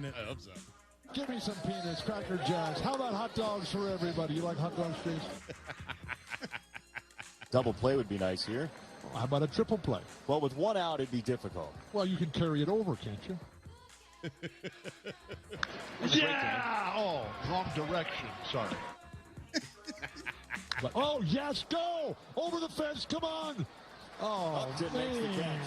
I hope so. Give me some peanuts, Cracker Jacks. How about hot dogs for everybody? You like hot dogs, Chase? Double play would be nice here. How about a triple play? Well, with one out, it'd be difficult. Well, you can carry it over, can't you? Yeah! Oh, wrong direction. Sorry. But, oh, yes, go! Over the fence, come on! Oh, man,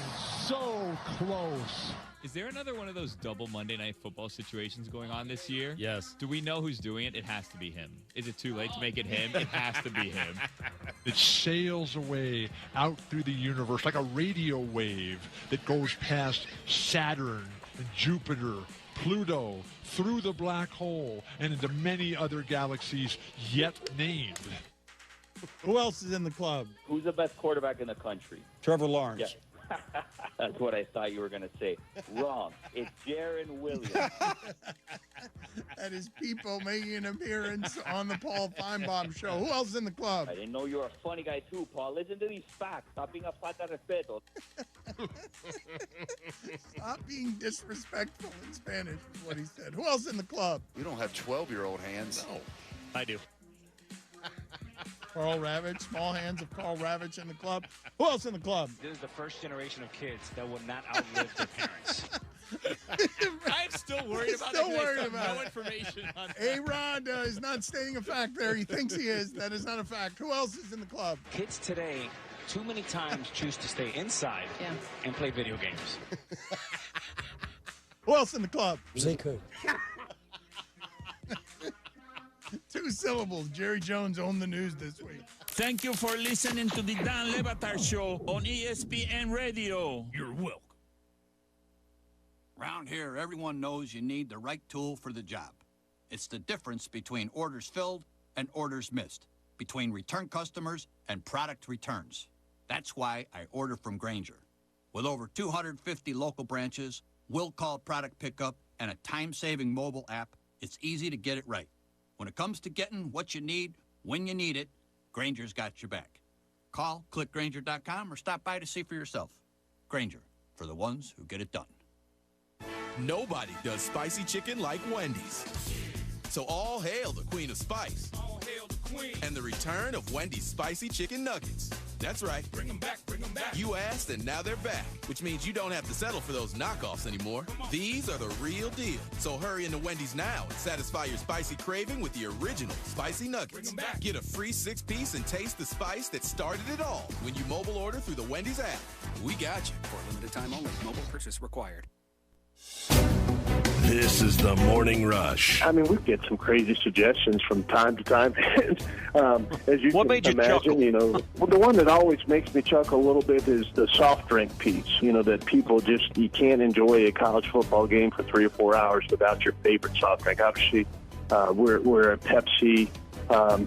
so close. Is there another one of those double Monday Night Football situations going on this year? Yes. Do we know who's doing it? It has to be him. Is it too late to make it him? It has to be him. It sails away out through the universe like a radio wave that goes past Saturn and Jupiter, Pluto, through the black hole, and into many other galaxies yet named. Who else is in the club? Who's the best quarterback in the country? Trevor Lawrence. Yeah. That's what I thought you were going to say. Wrong. It's Jaron Williams. That is people making an appearance on the Paul Feinbaum show. Who else is in the club? I didn't know you were a funny guy too, Paul. Listen to these facts. Stop being a falta de respeto. Stop being disrespectful in Spanish is what he said. Who else is in the club? You don't have 12-year-old hands. No. I do. Carl Ravitch, small hands of Carl Ravitch in the club. Who else in the club? This is the first generation of kids that will not outlive their parents. I'm still worried about Still it. worried I still have about no it. information on that. A-Rod is not stating a fact there. He thinks he is. That is not a fact. Who else is in the club? Kids today, too many times, choose to stay inside and play video games. Who else in the club? Zeke who? 2 syllables. Jerry Jones owned the news this week. Thank you for listening to the Dan Le Batard Show on ESPN Radio. You're welcome. Around here, everyone knows you need the right tool for the job. It's the difference between orders filled and orders missed, between return customers and product returns. That's why I order from Grainger. With over 250 local branches, will-call product pickup, and a time-saving mobile app, it's easy to get it right. When it comes to getting what you need, when you need it, Grainger's got your back. Call, click Grainger.com, or stop by to see for yourself. Grainger, for the ones who get it done. Nobody does spicy chicken like Wendy's. So all hail the Queen of Spice. All hail the Queen. And the return of Wendy's Spicy Chicken Nuggets. That's right. Bring them back, bring them back. You asked, and now they're back, which means you don't have to settle for those knockoffs anymore. These are the real deal. So hurry into Wendy's now and satisfy your spicy craving with the original Spicy Nuggets. Get a free 6-piece and taste the spice that started it all when you mobile order through the Wendy's app. We got you. For a limited time only. Mobile purchase required. This is the Morning Rush. I mean, we get some crazy suggestions from time to time. As you what can made you imagine, chuckle? you know, well, the one that always makes me chuckle a little bit is the soft drink piece. You know, that people just, you can't enjoy a college football game for 3 or 4 hours without your favorite soft drink. Obviously, we're a Pepsi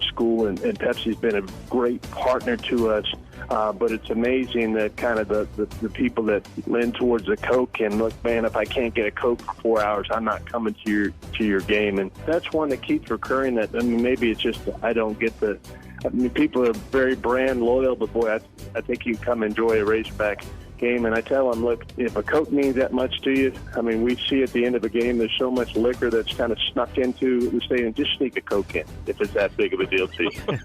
school, and Pepsi's been a great partner to us. But it's amazing that kind of the people that lean towards the Coke and look, man, if I can't get a Coke for 4 hours, I'm not coming to your game. And that's one that keeps recurring. That, I mean, maybe it's just I don't get the. I mean, people are very brand loyal, but boy, I think you can come enjoy a Razorback game. And I tell them, look, if a Coke means that much to you, I mean, we see at the end of a game there's so much liquor that's kind of snuck into the stadium. Just sneak a Coke in if it's that big of a deal to you.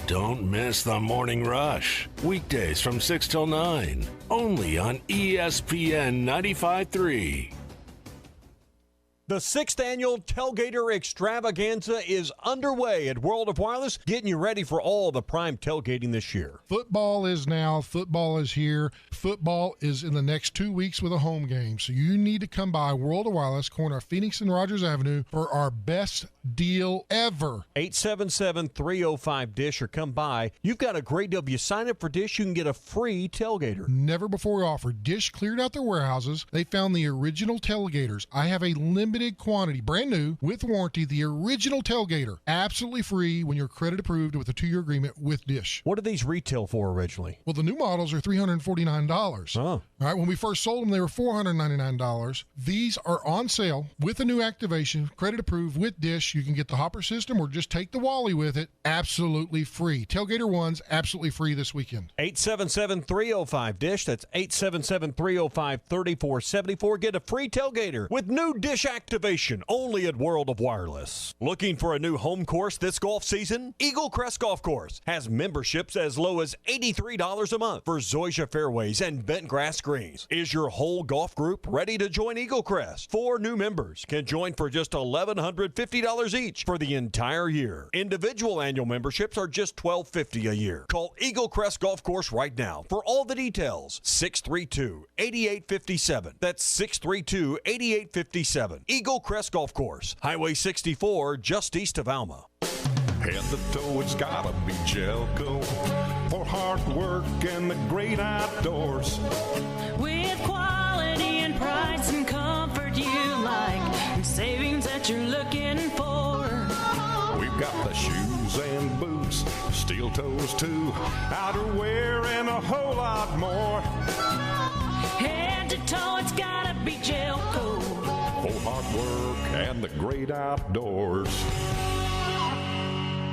Don't miss the Morning Rush. Weekdays from 6 till 9. Only on ESPN 95.3. The 6th annual Tailgater Extravaganza is underway at World of Wireless, getting you ready for all the prime tailgating this year. Football is now. Football is here. Football is in the next 2 weeks with a home game. So you need to come by World of Wireless, corner of Phoenix and Rogers Avenue, for our best deal ever. 877-305-DISH or come by. You've got a great deal. If you sign up for DISH, you can get a free tailgater. Never before offered. DISH cleared out their warehouses. They found the original tailgaters. I have a limited limited quantity, brand new, with warranty, the original Tailgater. Absolutely free when you're credit approved with a 2-year agreement with Dish. What did these retail for originally? Well, the new models are $349. Oh. All right, when we first sold them, they were $499. These are on sale with a new activation, credit approved with Dish. You can get the hopper system or just take the Wally with it. Absolutely free. Tailgater One's absolutely free this weekend. 877-305-DISH. That's 877-305-3474. Get a free Tailgater with new Dish activation only at World of Wireless. Looking for a new home course this golf season? Eagle Crest Golf Course has memberships as low as $83 a month for Zoysia fairways and bent grass greens. Is your whole golf group ready to join Eagle Crest? 4 new members can join for just $1,150 each for the entire year. Individual annual memberships are just $1,250 a year. Call Eagle Crest Golf Course right now for all the details. 632-8857. That's 632-8857. Eagle Crest Golf Course, Highway 64, just east of Alma. Head to toe, it's gotta be Jelco for hard work and the great outdoors. With quality and price and comfort you like, and savings that you're looking for. We've got the shoes and boots, steel toes too, outerwear and a whole lot more. Head to toe, it's gotta be Jelco for hard work and the great outdoors.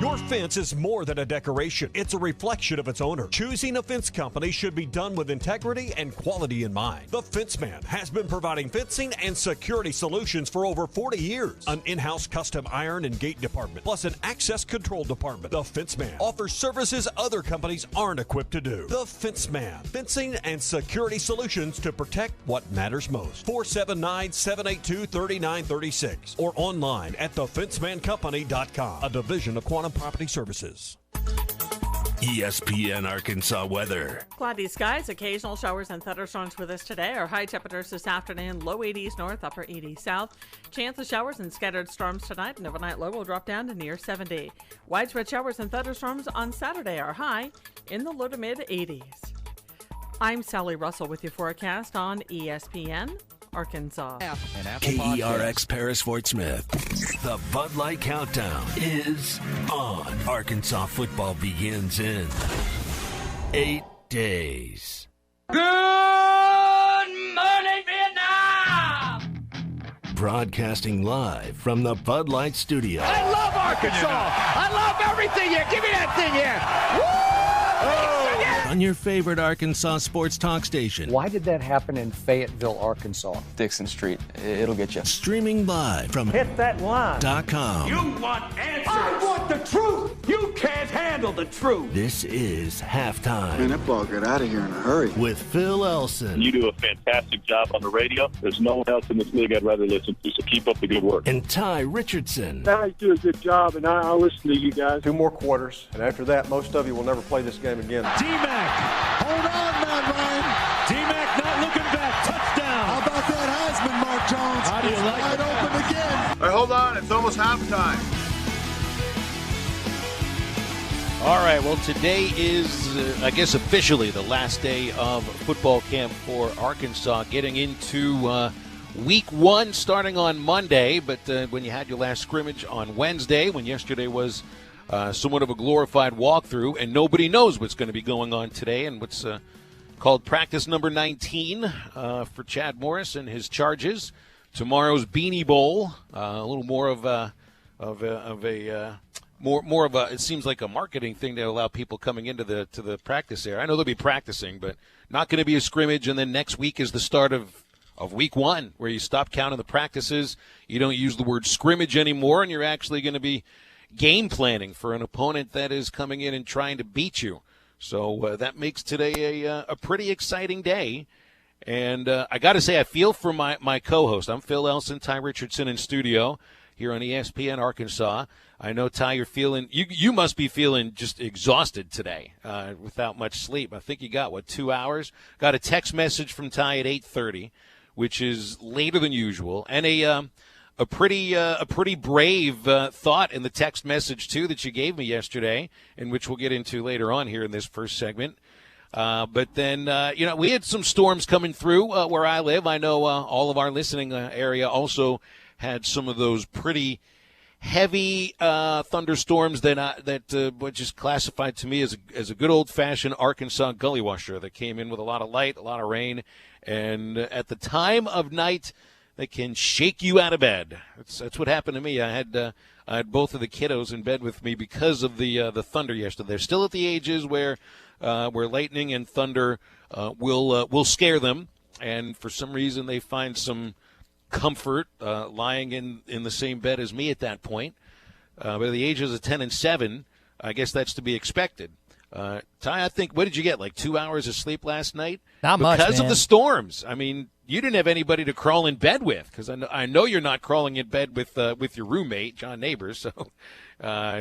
Your fence is more than a decoration. It's a reflection of its owner. Choosing a fence company should be done with integrity and quality in mind. The Fence Man has been providing fencing and security solutions for over 40 years. An in-house custom iron and gate department, plus an access control department. The Fence Man offers services other companies aren't equipped to do. The Fence Man, fencing and security solutions to protect what matters most. 479-782-3936 or online at thefencemancompany.com, a division of Quantum Property Services. ESPN Arkansas weather. Cloudy skies, occasional showers and thunderstorms with us today. Our high temperatures this afternoon, low 80s north, upper 80s south. Chance of showers and scattered storms tonight. An overnight low will drop down to near 70. Widespread showers and thunderstorms on Saturday are high in the low to mid 80s. I'm Sally Russell with your forecast on ESPN Arkansas. KERX Paris Fort Smith. The Bud Light Countdown is on. Arkansas football begins in 8 days. Good morning, Vietnam! Broadcasting live from the Bud Light Studio. I love Arkansas! I love everything here! Give me that thing here! Woo! On your favorite Arkansas sports talk station. Why did that happen in Fayetteville, Arkansas? Dixon Street. It'll get you. Streaming live from Hit that line. .com. You want answers! I want the truth! You can't handle the truth! This is Halftime. Man, that ball got out of here in a hurry. With Phil Elson. You do a fantastic job on the radio. There's no one else in this league I'd rather listen to, so keep up the good work. And Tye Richardson. Guys do a good job, and I'll listen to you guys. 2 more quarters, and after that, most of you will never play this game again. D-Mac, hold on, man, Ryan. D-Mac not looking back. Touchdown. How about that Heisman, Mark Jones? How do you like wide open again. All right, hold on. It's almost halftime. All right, well, today is, I guess, officially the last day of football camp for Arkansas, getting into week 1 starting on Monday. But when you had your last scrimmage on Wednesday, when yesterday was somewhat of a glorified walkthrough, and nobody knows what's going to be going on today and what's called practice number 19 for Chad Morris and his Charges. Tomorrow's Beanie Bowl, a little more of a it seems like a marketing thing to allow people coming into the practice area. I know they'll be practicing, but not going to be a scrimmage. And then next week is the start of week 1, where you stop counting the practices. You don't use the word scrimmage anymore, and you're actually going to be game planning for an opponent that is coming in and trying to beat you. So that makes today a pretty exciting day. And I got to say, I feel for my co-host. I'm Phil Elson, Tye Richardson in studio here on ESPN Arkansas. I know, Tye, you're feeling you must be feeling just exhausted today without much sleep. I think you got, 2 hours? Got a text message from Tye at 8:30, which is later than usual, and a pretty brave thought in the text message, too, that you gave me yesterday, and which we'll get into later on here in this first segment. But then, we had some storms coming through where I live. I know all of our listening area also had some of those pretty heavy thunderstorms that which is classified to me as a good old-fashioned Arkansas gully washer that came in with a lot of light, a lot of rain, and at the time of night, they can shake you out of bed. That's what happened to me. I had both of the kiddos in bed with me because of the thunder yesterday. They're still at the ages where lightning and thunder will scare them, and for some reason they find some comfort lying in the same bed as me at that point. But at the ages of 10 and 7, I guess that's to be expected. Tye, I think, what did you get, like 2 hours of sleep last night? Not much, because man. of the storms. I mean, you didn't have anybody to crawl in bed with, because I know you're not crawling in bed with your roommate, John Neighbors. So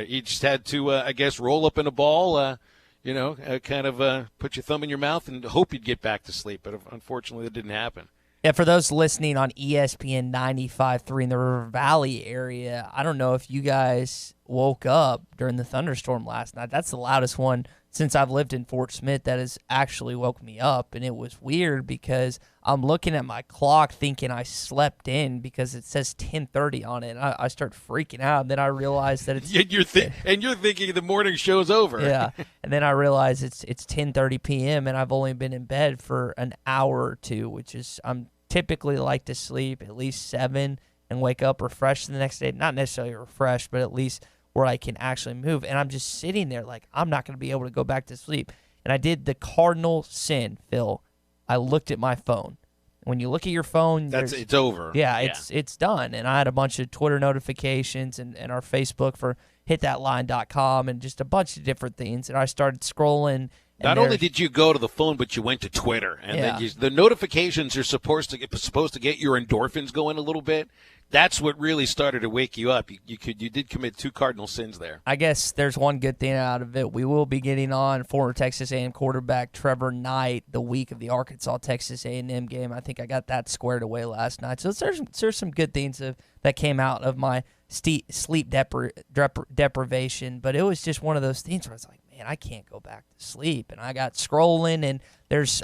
you just had to, I guess, roll up in a ball, kind of put your thumb in your mouth and hope you'd get back to sleep. But unfortunately, that didn't happen. Yeah, for those listening on ESPN 95.3 in the River Valley area, I don't know if you guys woke up during the thunderstorm last night. That's the loudest one since I've lived in Fort Smith that has actually woke me up. And it was weird because I'm looking at my clock thinking I slept in because it says 10:30 on it. And I start freaking out. And then I realize that it's... You're thinking the morning show's over. Yeah. And then I realize it's 10:30 p.m. and I've only been in bed for an hour or two, which is... I'm typically like to sleep at least 7 and wake up refreshed the next day. Not necessarily refreshed, but at least where I can actually move. And I'm just sitting there like I'm not going to be able to go back to sleep. And I did the cardinal sin, Phil. I looked at my phone. When you look at your phone, it's over. Yeah, it's done. And I had a bunch of Twitter notifications and our Facebook for hitthatline.com and just a bunch of different things. And I started scrolling. Not only did you go to the phone, but you went to Twitter, and then the notifications are supposed to get your endorphins going a little bit. That's what really started to wake you up. You did commit 2 cardinal sins there. I guess there's one good thing out of it. We will be getting on former Texas A&M quarterback Trevor Knight the week of the Arkansas-Texas A&M game. I think I got that squared away last night. So there's some good things that came out of my sleep deprivation, but it was just one of those things where I was like, man, I can't go back to sleep. And I got scrolling, and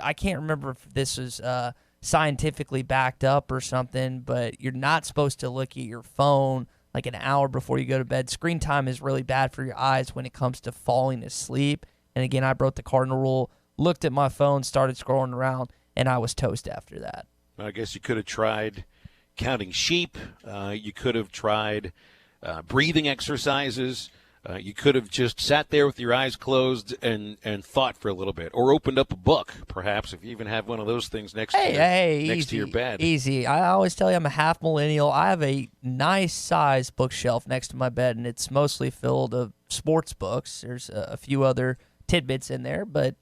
I can't remember if this was scientifically backed up or something, but you're not supposed to look at your phone like an hour before you go to bed. Screen time is really bad for your eyes when it comes to falling asleep. And again, I broke the cardinal rule, looked at my phone, started scrolling around, and I was toast after that. I guess you could have tried counting sheep. You could have tried breathing exercises. You could have just sat there with your eyes closed and thought for a little bit, or opened up a book, perhaps, if you even have one of those things next to your bed. Easy. I always tell you I'm a half millennial. I have a nice size bookshelf next to my bed, and it's mostly filled of sports books. There's a few other tidbits in there, but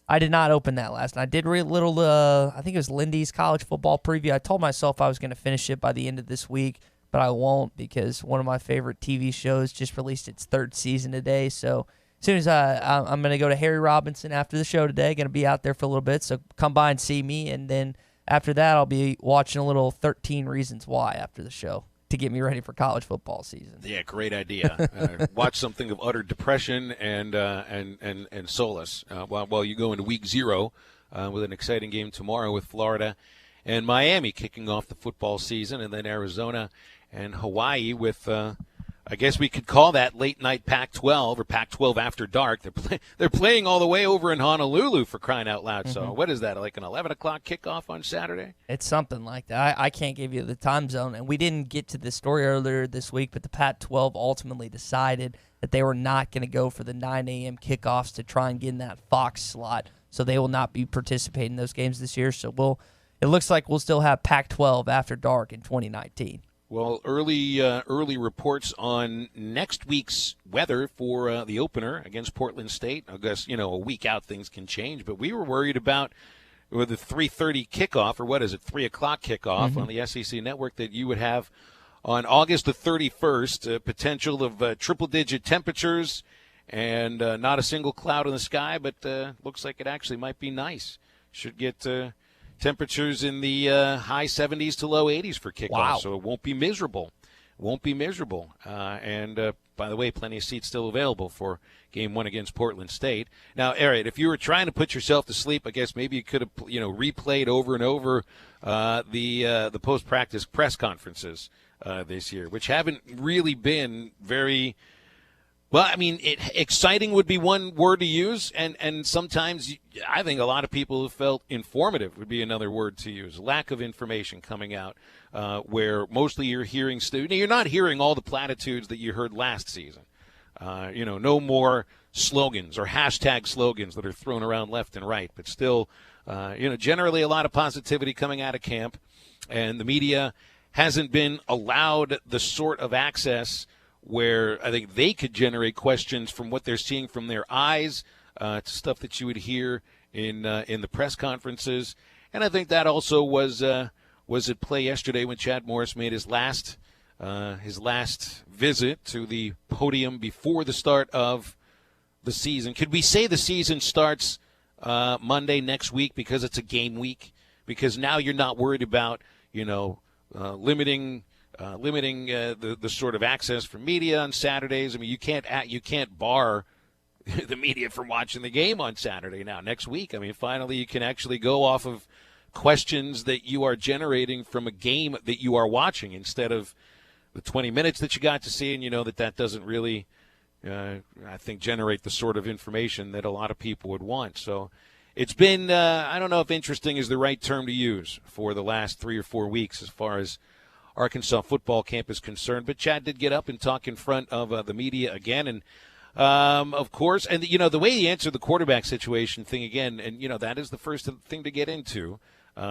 I did not open that last night. I did read a little, I think it was Lindy's college football preview. I told myself I was going to finish it by the end of this week, but I won't because one of my favorite TV shows just released its 3rd season today. So as soon as I'm going to go to Harry Robinson after the show today, going to be out there for a little bit. So come by and see me. And then after that, I'll be watching a little 13 Reasons Why after the show to get me ready for college football season. Yeah, great idea. Watch something of utter depression and solace while you go into week 0 with an exciting game tomorrow with Florida and Miami kicking off the football season, and then Arizona and Hawaii with, I guess we could call that late night Pac-12 or Pac-12 after dark. They're playing all the way over in Honolulu, for crying out loud. Mm-hmm. So what is that, like an 11 o'clock kickoff on Saturday? It's something like that. I can't give you the time zone, and we didn't get to this story earlier this week, but the Pac-12 ultimately decided that they were not going to go for the 9 a.m. kickoffs to try and get in that Fox slot, so they will not be participating in those games this year. So it looks like we'll still have Pac-12 after dark in 2019. Well, early reports on next week's weather for the opener against Portland State. I guess, a week out things can change, but we were worried about with the 3:30 kickoff, or what is it, 3 o'clock kickoff on the SEC network, that you would have on August the 31st potential of triple-digit temperatures and not a single cloud in the sky, but looks like it actually might be nice. Should get temperatures in the high 70s to low 80s for kickoff, so it won't be miserable. won't be miserable. And by the way, plenty of seats still available for Game 1 against Portland State. Now, Eric, if you were trying to put yourself to sleep, I guess maybe you could have replayed over and over the post-practice press conferences this year, which haven't really been very – well, I mean, exciting would be one word to use, and sometimes I think a lot of people who felt informative would be another word to use. Lack of information coming out, where mostly you're hearing you're not hearing all the platitudes that you heard last season. No more slogans or hashtag slogans that are thrown around left and right, but still, generally a lot of positivity coming out of camp, and the media hasn't been allowed the sort of access where I think they could generate questions from what they're seeing from their eyes to stuff that you would hear in the press conferences. And I think that also was at play yesterday when Chad Morris made his last visit to the podium before the start of the season. Could we say the season starts Monday next week because it's a game week? Because now you're not worried about, limiting the sort of access for media on Saturdays. I mean, you can't bar the media from watching the game on Saturday now. Next week, I mean, finally you can actually go off of questions that you are generating from a game that you are watching instead of the 20 minutes that you got to see, and that doesn't really, I think, generate the sort of information that a lot of people would want. So it's been, I don't know if interesting is the right term to use for the last 3 or 4 weeks as far as Arkansas football camp is concerned. But Chad did get up and talk in front of the media again. And, of course, and, the way he answered the quarterback situation thing again, and, that is the first thing to get into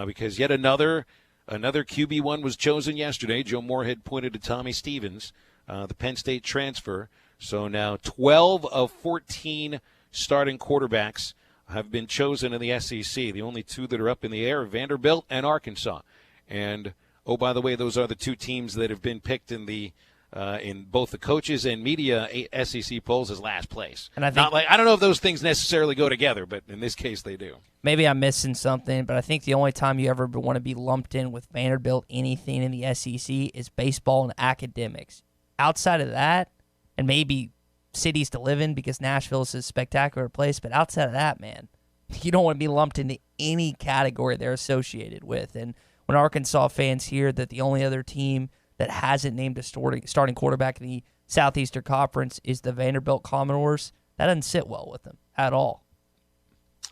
because yet another QB1 was chosen yesterday. Joe Moorhead pointed to Tommy Stevens, the Penn State transfer. So now 12 of 14 starting quarterbacks have been chosen in the SEC. The only two that are up in the air are Vanderbilt and Arkansas. And oh, by the way, those are the two teams that have been picked in both the coaches and media SEC polls as last place. And I don't know if those things necessarily go together, but in this case they do. Maybe I'm missing something, but I think the only time you ever want to be lumped in with Vanderbilt anything in the SEC is baseball and academics. Outside of that, and maybe cities to live in because Nashville is a spectacular place, but outside of that, man, you don't want to be lumped into any category they're associated with. And when Arkansas fans hear that the only other team that hasn't named a starting quarterback in the Southeastern Conference is the Vanderbilt Commodores, that doesn't sit well with them at all.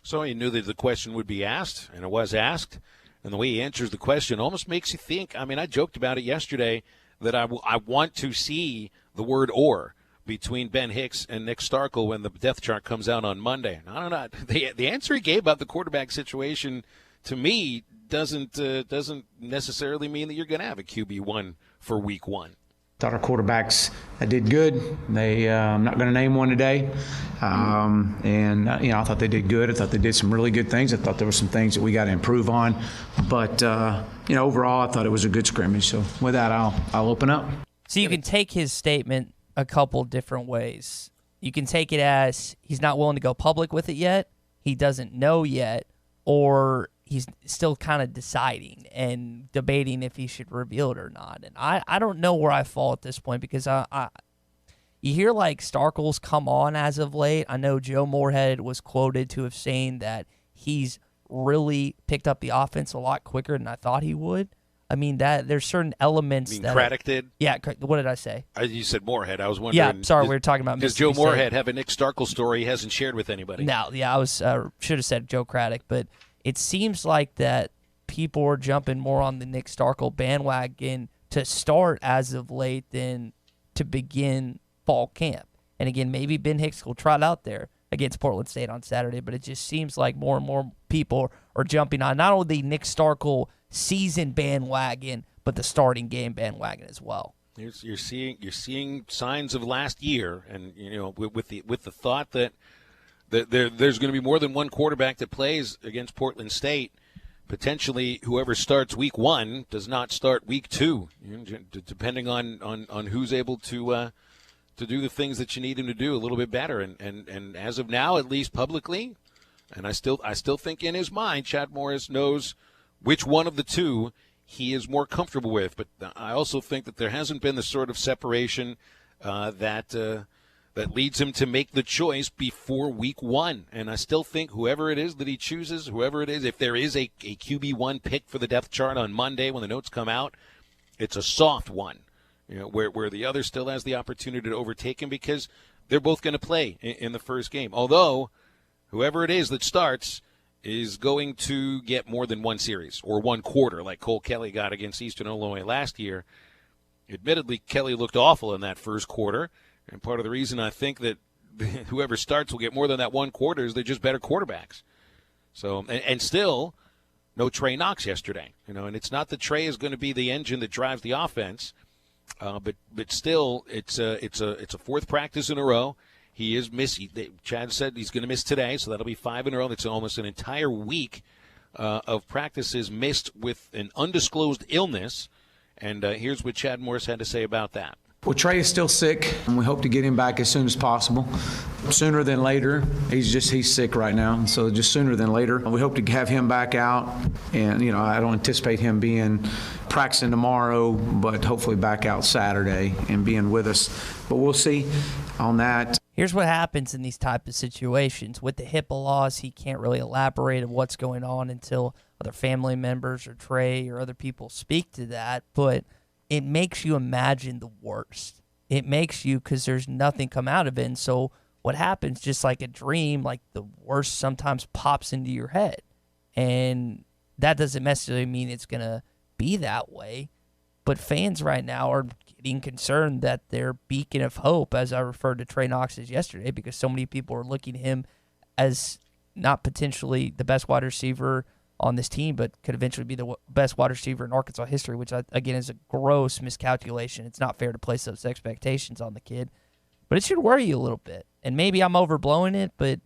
So he knew that the question would be asked, and it was asked, and the way he answers the question almost makes you think. I mean, I joked about it yesterday that I want to see the word "or" between Ben Hicks and Nick Starkel when the depth chart comes out on Monday. I don't know. The answer he gave about the quarterback situation, to me, doesn't necessarily mean that you're going to have a QB1 for week 1. Thought our quarterbacks did good. I'm not going to name one today. I thought they did good. I thought they did some really good things. I thought there were some things that we got to improve on. But, overall, I thought it was a good scrimmage. So with that, I'll open up. So you can take his statement a couple different ways. You can take it as he's not willing to go public with it yet, he doesn't know yet, or he's still kind of deciding and debating if he should reveal it or not. And I don't know where I fall at this point because you hear like Starkel's come on as of late. I know Joe Moorhead was quoted to have saying that he's really picked up the offense a lot quicker than I thought he would. I mean, that there's certain elements you mean that Craddock did? Yeah, what did I say? You said Moorhead. I was wondering. Yeah, sorry, we were talking about. Does Joe Moorhead have a Nick Starkel story he hasn't shared with anybody? No, yeah, I was should have said Joe Craddock, but it seems like that people are jumping more on the Nick Starkel bandwagon to start as of late than to begin fall camp. And again, maybe Ben Hicks will trot out there against Portland State on Saturday, but it just seems like more and more people are jumping on not only the Nick Starkel season bandwagon, but the starting game bandwagon as well. You're seeing signs of last year, and with the thought that there's going to be more than one quarterback that plays against Portland State. Potentially, whoever starts week 1 does not start week 2, depending on who's able to do the things that you need him to do a little bit better. And as of now, at least publicly, and I still think in his mind, Chad Morris knows which one of the two he is more comfortable with. But I also think that there hasn't been the sort of separation that leads him to make the choice before week 1. And I still think whoever it is that he chooses, whoever it is, if there is a QB1 pick for the depth chart on Monday when the notes come out, it's a soft one, where the other still has the opportunity to overtake him because they're both going to play in the first game. Although whoever it is that starts is going to get more than one series or one quarter like Cole Kelly got against Eastern Illinois last year. Admittedly, Kelly looked awful in that first quarter. And part of the reason I think that whoever starts will get more than that one quarter is they're just better quarterbacks. So, and still, no Trey Knox yesterday. And it's not that Trey is going to be the engine that drives the offense, but still, it's a fourth practice in a row. He is missing. Chad said he's going to miss today, so that'll be 5 in a row. That's almost an entire week of practices missed with an undisclosed illness. And here's what Chad Morris had to say about that. Well, Trey is still sick, and we hope to get him back as soon as possible. Sooner than later. He's sick right now, and so just sooner than later. We hope to have him back out, and I don't anticipate him being practicing tomorrow, but hopefully back out Saturday and being with us. But we'll see on that. Here's what happens in these type of situations. With the HIPAA laws, he can't really elaborate on what's going on until other family members or Trey or other people speak to that, but it makes you imagine the worst. It makes you, because there's nothing come out of it. And so what happens, just like a dream, like the worst sometimes pops into your head. And that doesn't necessarily mean it's going to be that way. But fans right now are getting concerned that their beacon of hope, as I referred to Trey Knox as yesterday, because so many people are looking at him as not potentially the best wide receiver on this team, but could eventually be the best wide receiver in Arkansas history, which, again, is a gross miscalculation. It's not fair to place those expectations on the kid. But it should worry you a little bit. And maybe I'm overblowing it, but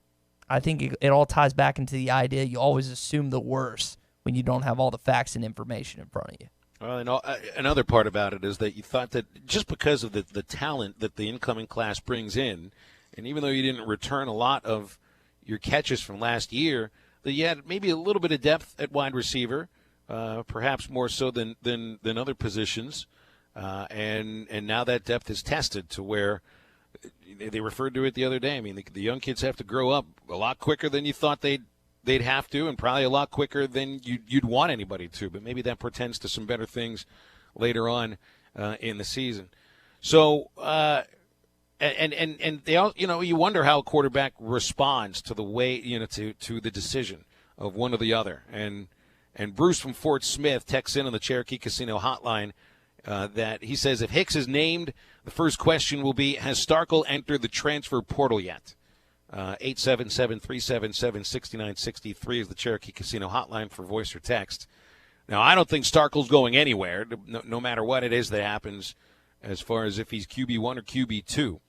I think it all ties back into the idea you always assume the worst when you don't have all the facts and information in front of you. Well, and another part about it is that you thought that just because of the talent that the incoming class brings in, and even though you didn't return a lot of your catches from last year, that you had maybe a little bit of depth at wide receiver, perhaps more so than other positions, and now that depth is tested to where they referred to it the other day. I mean, the young kids have to grow up a lot quicker than you thought they'd have to, and probably a lot quicker than you'd want anybody to. But maybe that portends to some better things later on in the season. So. And they all, you wonder how a quarterback responds to the way, to the decision of one or the other. And Bruce from Fort Smith texts in on the Cherokee Casino hotline that he says if Hicks is named, the first question will be, has Starkel entered the transfer portal yet? 877-377-6963 is the Cherokee Casino hotline for voice or text. Now, I don't think Starkel's going anywhere, no matter what it is that happens as far as if he's QB1 or QB2.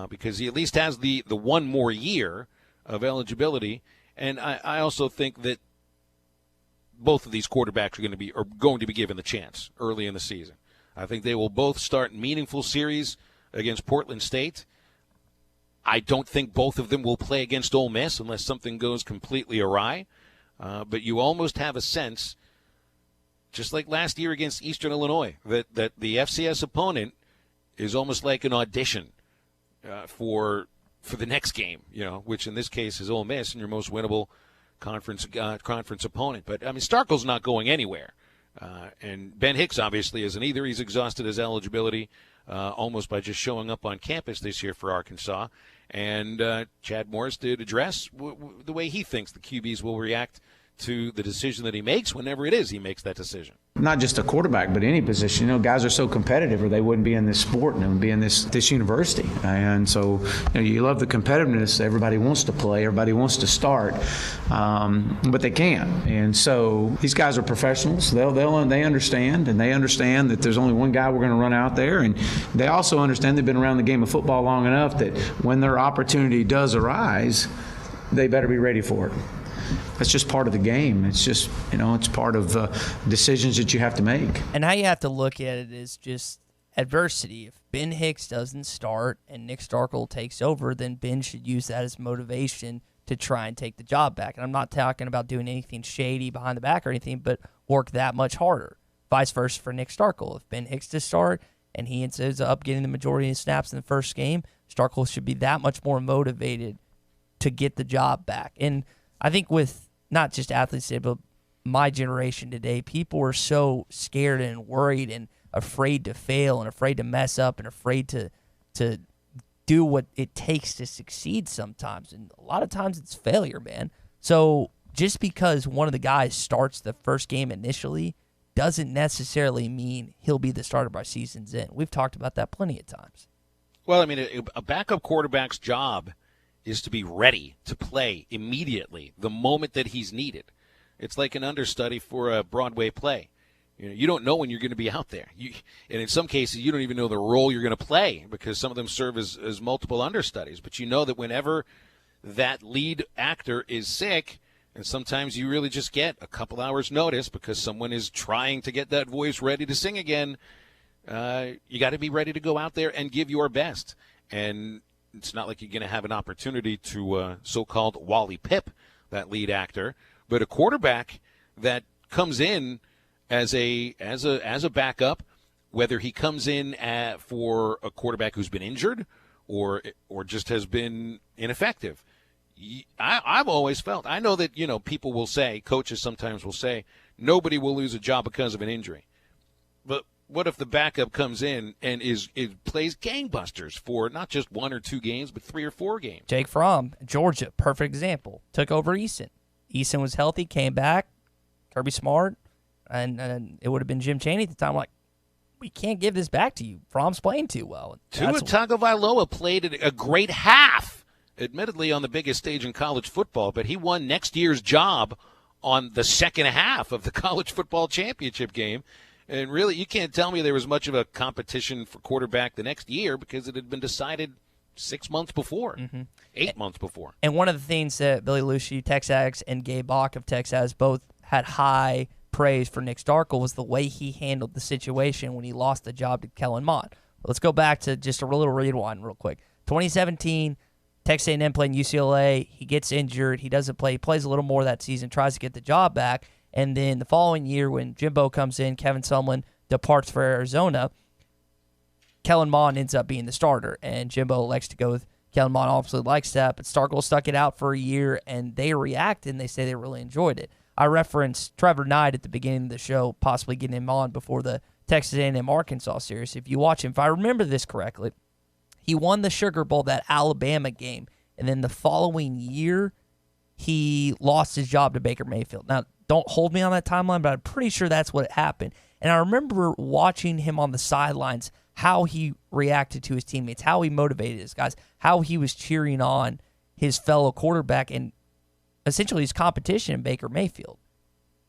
Because he at least has the 1 more year of eligibility. And I also think that both of these quarterbacks are going to be given the chance early in the season. I think they will both start meaningful series against Portland State. I don't think both of them will play against Ole Miss unless something goes completely awry. But you almost have a sense, just like last year against Eastern Illinois, that the FCS opponent is almost like an audition for the next game, which in this case is Ole Miss and your most winnable conference opponent. But, I mean, Starkel's not going anywhere. And Ben Hicks obviously isn't either. He's exhausted his eligibility almost by just showing up on campus this year for Arkansas. And Chad Morris did address the way he thinks the QBs will react to the decision that he makes whenever it is he makes that decision. Not just a quarterback, but any position. Guys are so competitive or they wouldn't be in this sport and be in this university. And so you love the competitiveness. Everybody wants to play. Everybody wants to start, but they can't. And so these guys are professionals. They understand, and they understand that there's only one guy we're going to run out there. And they also understand they've been around the game of football long enough that when their opportunity does arise, they better be ready for it. That's just part of the game. It's just, it's part of the decisions that you have to make. And how you have to look at it is just adversity. If Ben Hicks doesn't start and Nick Starkel takes over, then Ben should use that as motivation to try and take the job back. And I'm not talking about doing anything shady behind the back or anything, but work that much harder. vice versa for Nick Starkel. If Ben Hicks to start and he ends up getting the majority of snaps in the first game, Starkel should be that much more motivated to get the job back. And I think with not just athletes today, but my generation today, people are so scared and worried and afraid to fail and afraid to mess up and afraid to do what it takes to succeed sometimes. And a lot of times it's failure, man. So just because one of the guys starts the first game initially doesn't necessarily mean he'll be the starter by season's end. We've talked about that plenty of times. Well, I mean, a backup quarterback's job is to be ready to play immediately the moment that he's needed. It's like an understudy for a Broadway play. You don't know when you're going to be out there. And in some cases, you don't even know the role you're going to play because some of them serve as multiple understudies. But you know that whenever that lead actor is sick, and sometimes you really just get a couple hours notice because someone is trying to get that voice ready to sing again, you got to be ready to go out there and give your best. And it's not like you're going to have an opportunity to so-called Wally Pip, that lead actor, but a quarterback that comes in as a backup, whether he comes in for a quarterback who's been injured or just has been ineffective. I've always felt, I know that, people will say, coaches sometimes will say, nobody will lose a job because of an injury. But what if the backup comes in and plays gangbusters for not just 1 or 2 games, but 3 or 4 games? Jake Fromm, Georgia, perfect example. Took over Eason. Eason was healthy, came back. Kirby Smart, and it would have been Jim Chaney at the time. Like, we can't give this back to you. Fromm's playing too well. Tua Tagovailoa played a great half, admittedly on the biggest stage in college football, but he won next year's job on the second half of the college football championship game. And really, you can't tell me there was much of a competition for quarterback the next year because it had been decided 6 months before, 8 months before. And one of the things that Billy Lucie, Texas, and Gabe Bach of Texas both had high praise for Nick Starkel was the way he handled the situation when he lost the job to Kellen Mond. Let's go back to just a little rewind real quick. 2017, Texas A&M playing UCLA. He gets injured. He doesn't play. He plays a little more that season, tries to get the job back. And then the following year when Jimbo comes in, Kevin Sumlin departs for Arizona, Kellen Mond ends up being the starter. And Jimbo elects to go with Kellen Mond, obviously likes that. But Starkel stuck it out for a year, and they reacted, and they say they really enjoyed it. I referenced Trevor Knight at the beginning of the show, possibly getting him on before the Texas A&M Arkansas series. If you watch him, if I remember this correctly, he won the Sugar Bowl, that Alabama game, and then the following year he lost his job to Baker Mayfield. Now, don't hold me on that timeline, but I'm pretty sure that's what happened. And I remember watching him on the sidelines, how he reacted to his teammates, how he motivated his guys, how he was cheering on his fellow quarterback and essentially his competition, Baker Mayfield.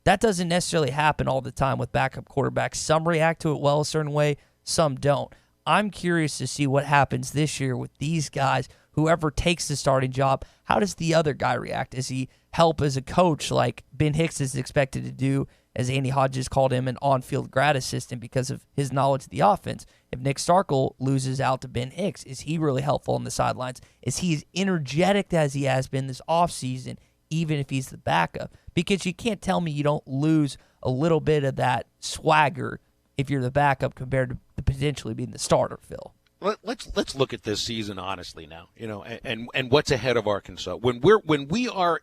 That doesn't necessarily happen all the time with backup quarterbacks. Some react to it well a certain way, some don't. I'm curious to see what happens this year with these guys. Whoever takes the starting job, how does the other guy react? Does he help as a coach like Ben Hicks is expected to do, as Andy Hodges called him an on-field grad assistant because of his knowledge of the offense? If Nick Starkel loses out to Ben Hicks, is he really helpful on the sidelines? Is he as energetic as he has been this offseason, even if he's the backup? Because you can't tell me you don't lose a little bit of that swagger if you're the backup compared to potentially being the starter, Phil. Let's look at this season honestly now, and what's ahead of Arkansas. When we are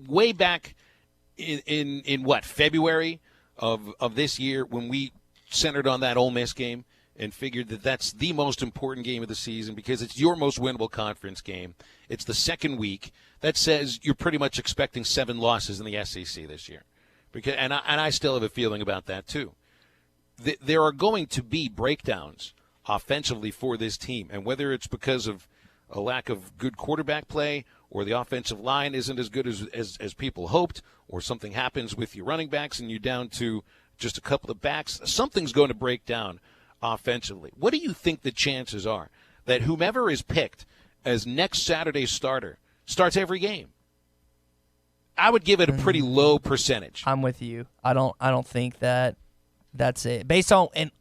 way back in what, February of this year, when we centered on that Ole Miss game and figured that that's the most important game of the season because it's your most winnable conference game. It's the second week. That says you're pretty much expecting 7 losses in the SEC this year, and I still have a feeling about that too. There are going to be breakdowns offensively for this team, and whether it's because of a lack of good quarterback play or the offensive line isn't as good as people hoped, or something happens with your running backs and you're down to just a couple of backs, something's going to break down offensively. What do you think the chances are that whomever is picked as next Saturday's starter starts every game? I would give it a pretty low percentage. I'm with you. I don't think that's it. Based on, and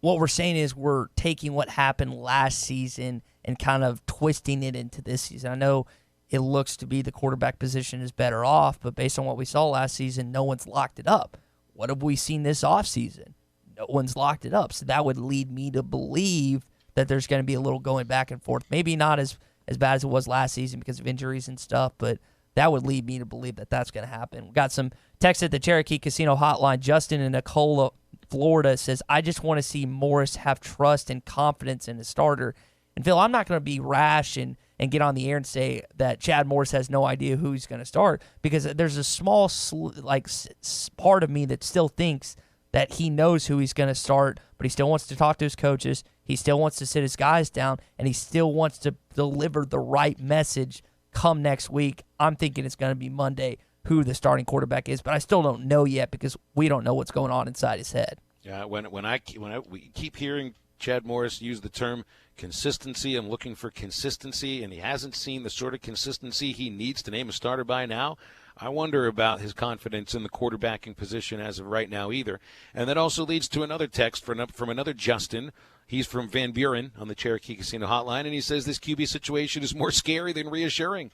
what we're saying is we're taking what happened last season and kind of twisting it into this season. I know it looks to be the quarterback position is better off, but based on what we saw last season, no one's locked it up. what have we seen this offseason? No one's locked it up. So that would lead me to believe that there's going to be a little going back and forth. Maybe not as bad as it was last season because of injuries and stuff, but that would lead me to believe that that's going to happen. We got some text at the Cherokee Casino hotline. Justin in Nicola, Florida says, I just want to see Morris have trust and confidence in his starter. And Phil, I'm not going to be rash and get on the air and say that Chad Morris has no idea who he's going to start, because there's a small part of me that still thinks that he knows who he's going to start, but he still wants to talk to his coaches. He still wants to sit his guys down, and he still wants to deliver the right message come next week. I'm thinking it's going to be Monday who the starting quarterback is, but I still don't know yet because we don't know what's going on inside his head. Yeah, we keep hearing Chad Morris use the term consistency. I'm looking for consistency, and he hasn't seen the sort of consistency he needs to name a starter by now. I wonder about his confidence in the quarterbacking position as of right now either. And that also leads to another text from another Justin. He's from Van Buren on the Cherokee Casino hotline, and he says this QB situation is more scary than reassuring.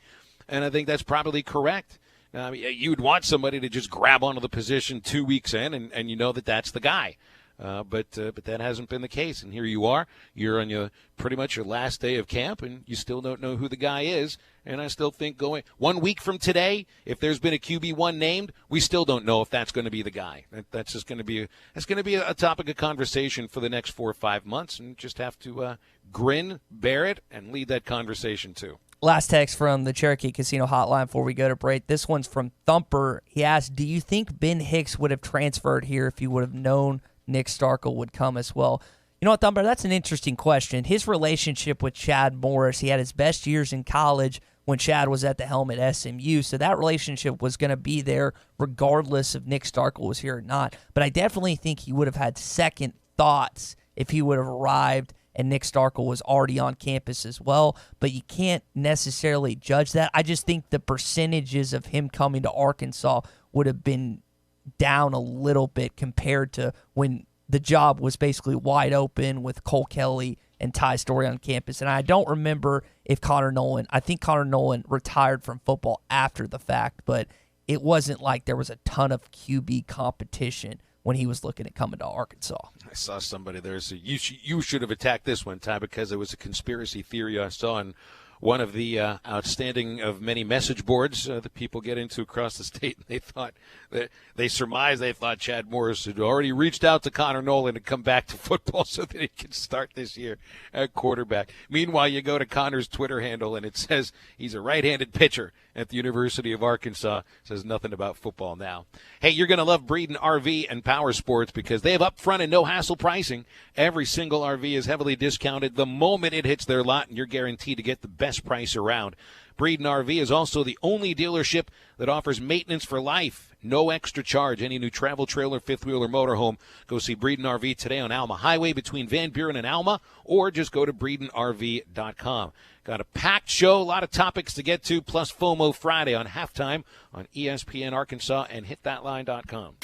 And I think that's probably correct. You'd want somebody to just grab onto the position 2 weeks in, and you know that that's the guy. But that hasn't been the case. And here you are. You're on pretty much your last day of camp, and you still don't know who the guy is. And I still think going 1 week from today, if there's been a QB1 named, we still don't know if that's going to be the guy. That's just going to be a topic of conversation for the next 4 or 5 months, and just have to grin, bear it, and lead that conversation too. Last text from the Cherokee Casino hotline before we go to break. This one's from Thumper. He asked, do you think Ben Hicks would have transferred here if you would have known Nick Starkel would come as well? You know what, Thumper, that's an interesting question. His relationship with Chad Morris, he had his best years in college when Chad was at the helm at SMU, so that relationship was going to be there regardless if Nick Starkel was here or not. But I definitely think he would have had second thoughts if he would have arrived and Nick Starkel was already on campus as well. But you can't necessarily judge that. I just think the percentages of him coming to Arkansas would have been down a little bit compared to when the job was basically wide open with Cole Kelly and Ty Story on campus. And I don't remember if I think Connor Nolan retired from football after the fact, but it wasn't like there was a ton of QB competition when he was looking at coming to Arkansas. I saw somebody there say, you should have attacked this one, Ty, because it was a conspiracy theory I saw in one of the outstanding of many message boards that people get into across the state. And they surmised Chad Morris had already reached out to Connor Nolan to come back to football so that he can start this year at quarterback. Meanwhile, you go to Connor's Twitter handle and it says he's a right-handed pitcher at the University of Arkansas. It says nothing about football now. Hey, you're going to love Breeden RV and Power Sports because they have upfront and no-hassle pricing. Every single RV is heavily discounted the moment it hits their lot, and you're guaranteed to get the best price around. Breeden RV is also the only dealership that offers maintenance for life. No extra charge. Any new travel trailer, fifth wheel, or motorhome, go see Breeden RV today on Alma Highway between Van Buren and Alma, or just go to BreedenRV.com. Got a packed show, a lot of topics to get to, plus FOMO Friday on halftime on ESPN Arkansas and HitThatLine.com.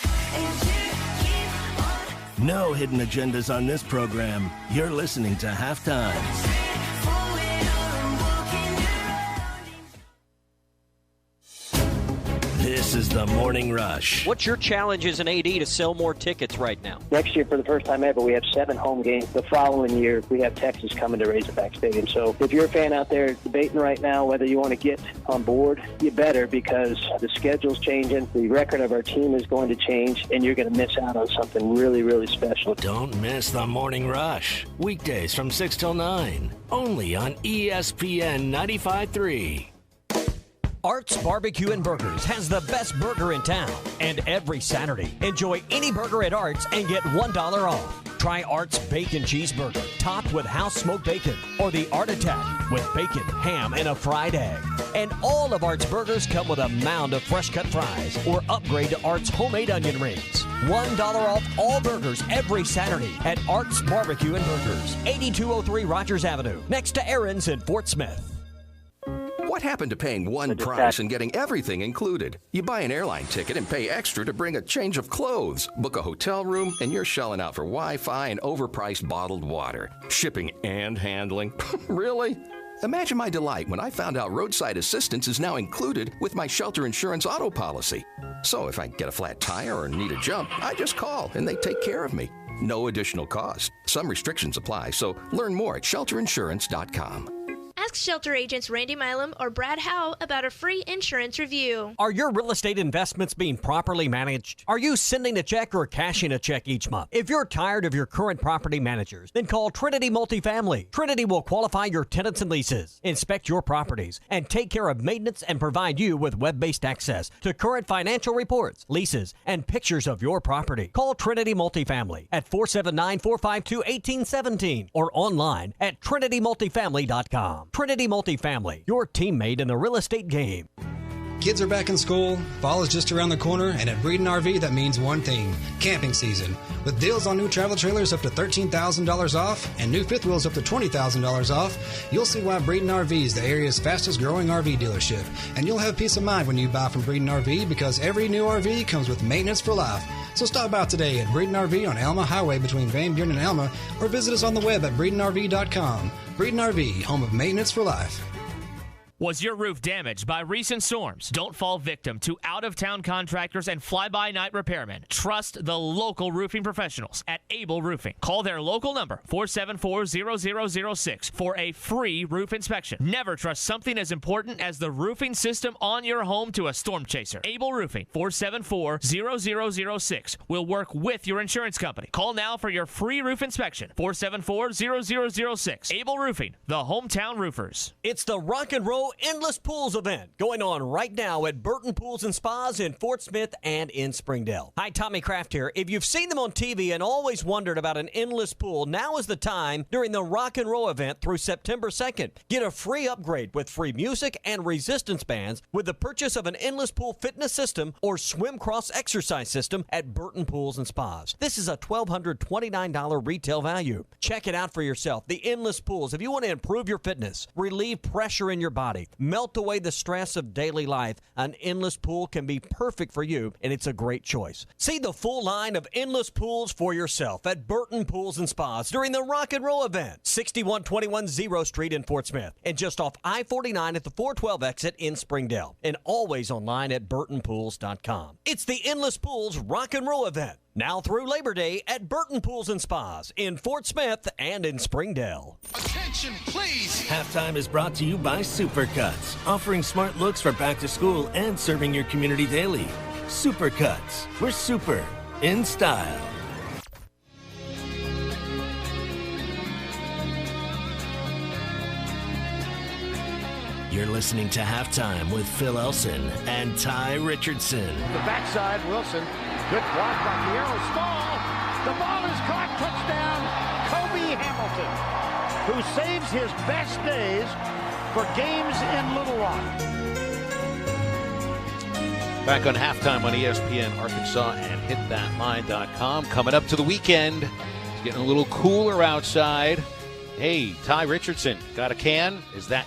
No hidden agendas on this program. You're listening to Halftime. This is the Morning Rush. What's your challenge as an AD to sell more tickets right now? Next year, for the first time ever, we have 7 home games. The following year, we have Texas coming to Razorback Stadium. So if you're a fan out there debating right now whether you want to get on board, you better, because the schedule's changing, the record of our team is going to change, and you're going to miss out on something really, really special. Don't miss the Morning Rush. Weekdays from 6 till 9. Only on ESPN 95.3. Art's Barbecue and Burgers has the best burger in town. And every Saturday, enjoy any burger at Art's and get $1 off. Try Art's Bacon Cheeseburger, topped with house smoked bacon, or the Art Attack with bacon, ham, and a fried egg. And all of Art's burgers come with a mound of fresh cut fries, or upgrade to Art's homemade onion rings. $1 off all burgers every Saturday at Art's Barbecue and Burgers, 8203 Rogers Avenue, next to Aaron's in Fort Smith. What happened to paying one price and getting everything included? You buy an airline ticket and pay extra to bring a change of clothes, book a hotel room, and you're shelling out for Wi-Fi and overpriced bottled water. Shipping and handling. Really? Imagine my delight when I found out roadside assistance is now included with my shelter insurance auto policy. So if I get a flat tire or need a jump, I just call and they take care of me. No additional cost. Some restrictions apply, so learn more at shelterinsurance.com. Ask shelter agents Randy Milam or Brad Howe about a free insurance review. Are your real estate investments being properly managed? Are you sending a check or cashing a check each month? If you're tired of your current property managers, then call Trinity Multifamily. Trinity will qualify your tenants and leases, inspect your properties, and take care of maintenance and provide you with web-based access to current financial reports, leases, and pictures of your property. Call Trinity Multifamily at 479-452-1817 or online at trinitymultifamily.com. Trinity Multifamily, your teammate in the real estate game. Kids are back in school, fall is just around the corner, and at Breeden RV that means one thing, camping season. With deals on new travel trailers up to $13,000 off and new fifth wheels up to $20,000 off, you'll see why Breeden RV is the area's fastest growing RV dealership. And you'll have peace of mind when you buy from Breeden RV because every new RV comes with maintenance for life. So stop by today at Breeden RV on Alma Highway between Van Buren and Alma or visit us on the web at BreedenRV.com. Breeden RV, home of maintenance for life. Was your roof damaged by recent storms? Don't fall victim to out-of-town contractors and fly-by-night repairmen. Trust the local roofing professionals at Able Roofing. Call their local number, 474-0006, for a free roof inspection. Never trust something as important as the roofing system on your home to a storm chaser. Able Roofing, 474-0006, will work with your insurance company. Call now for your free roof inspection, 474-0006. Able Roofing, the hometown roofers. It's the Rock and Roll Endless Pools event going on right now at Burton Pools and Spas in Fort Smith and in Springdale. Hi, Tommy Kraft here. If you've seen them on TV and always wondered about an endless pool, now is the time during the Rock and Roll event through September 2nd. Get a free upgrade with free music and resistance bands with the purchase of an endless pool fitness system or swim cross exercise system at Burton Pools and Spas. This is a $1,229 retail value. Check it out for yourself. The endless pools. If you want to improve your fitness, relieve pressure in your body, melt away the stress of daily life, an endless pool can be perfect for you, and it's a great choice. See the full line of endless pools for yourself at Burton Pools and Spas during the Rock and Roll event, 6121 0 Street in Fort Smith, and just off I-49 at the 412 exit in Springdale, and always online at burtonpools.com. It's the Endless Pools Rock and Roll event, now through Labor Day at Burton Pools and Spas in Fort Smith and in Springdale. Attention, please! Halftime is brought to you by Supercuts, offering smart looks for back to school and serving your community daily. Supercuts, we're super in style. You're listening to Halftime with Phil Elson and Tye Richardson. The backside, Wilson. Good block by Piero Small. The ball is caught. Touchdown, Kobe Hamilton, who saves his best days for games in Little Rock. Back on Halftime on ESPN Arkansas and HitThatLine.com. Coming up to the weekend. It's getting a little cooler outside. Hey, Tye Richardson, got a can?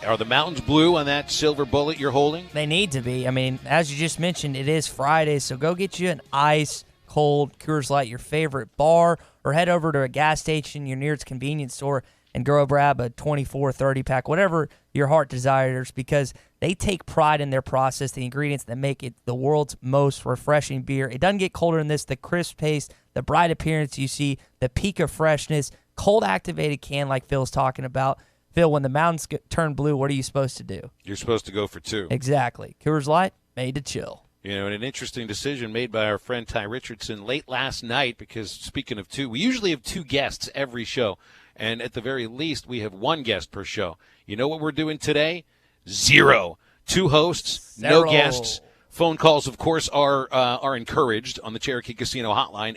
Are the mountains blue on that silver bullet you're holding? They need to be. I mean, as you just mentioned, it is Friday, so go get you an ice cold Coors Light, your favorite bar, or head over to a gas station, your nearest convenience store, and go grab a 24, 30-pack, whatever your heart desires, because they take pride in their process, the ingredients that make it the world's most refreshing beer. It doesn't get colder than this. The crisp taste, the bright appearance you see, the peak of freshness, cold activated can like Phil's talking about. Phil, when the mountains turn blue, what are you supposed to do? You're supposed to go for two. Exactly. Coors Light, made to chill. You know, and an interesting decision made by our friend Tye Richardson late last night, because speaking of two, we usually have two guests every show, and at the very least, we have one guest per show. You know what we're doing today? Zero. Two hosts, no guests. Phone calls, of course, are encouraged on the Cherokee Casino hotline,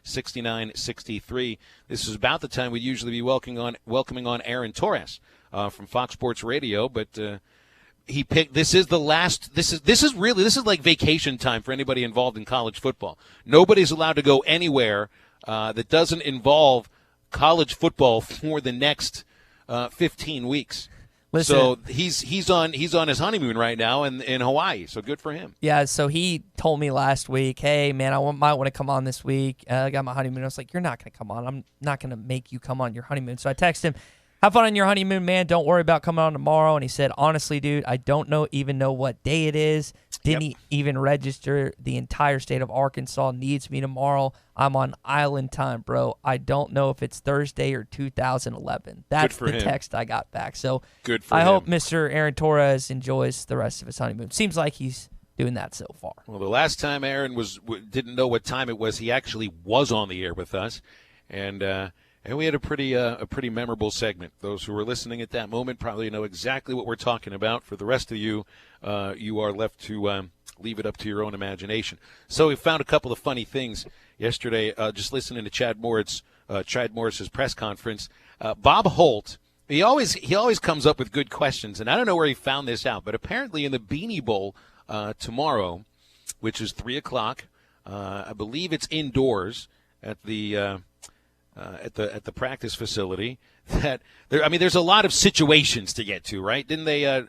877-377-6963. This is about the time we'd usually be welcoming on Aaron Torres from Fox Sports Radio, but he picked. This is the last. This is like vacation time for anybody involved in college football. Nobody's allowed to go anywhere that doesn't involve college football for the next 15 weeks. Listen, so he's on his honeymoon right now in Hawaii. So good for him. Yeah. So he told me last week, "Hey man, might want to come on this week. I got my honeymoon." I was like, "You're not going to come on. I'm not going to make you come on your honeymoon." So I texted him, Have fun on your honeymoon, man. Don't worry about coming on tomorrow. And he said, honestly, dude, I don't even know what day it is. Didn't even register. The entire state of Arkansas needs me tomorrow. I'm on island time, bro. I don't know if it's Thursday or 2011. That's the text I got back. So good for I him. hope Mr. Aaron Torres enjoys the rest of his honeymoon. Seems like he's doing that so far. Well, the last time Aaron didn't know what time it was, he actually was on the air with us, and we had a pretty memorable segment. Those who were listening at that moment probably know exactly what we're talking about. For the rest of you, you are left to leave it up to your own imagination. So we found a couple of funny things yesterday. Just listening to Chad Morris's press conference. Bob Holt, he always comes up with good questions, and I don't know where he found this out, but apparently in the Beanie Bowl tomorrow, which is 3:00, I believe it's indoors at the practice facility. There's a lot of situations to get to, right? Didn't they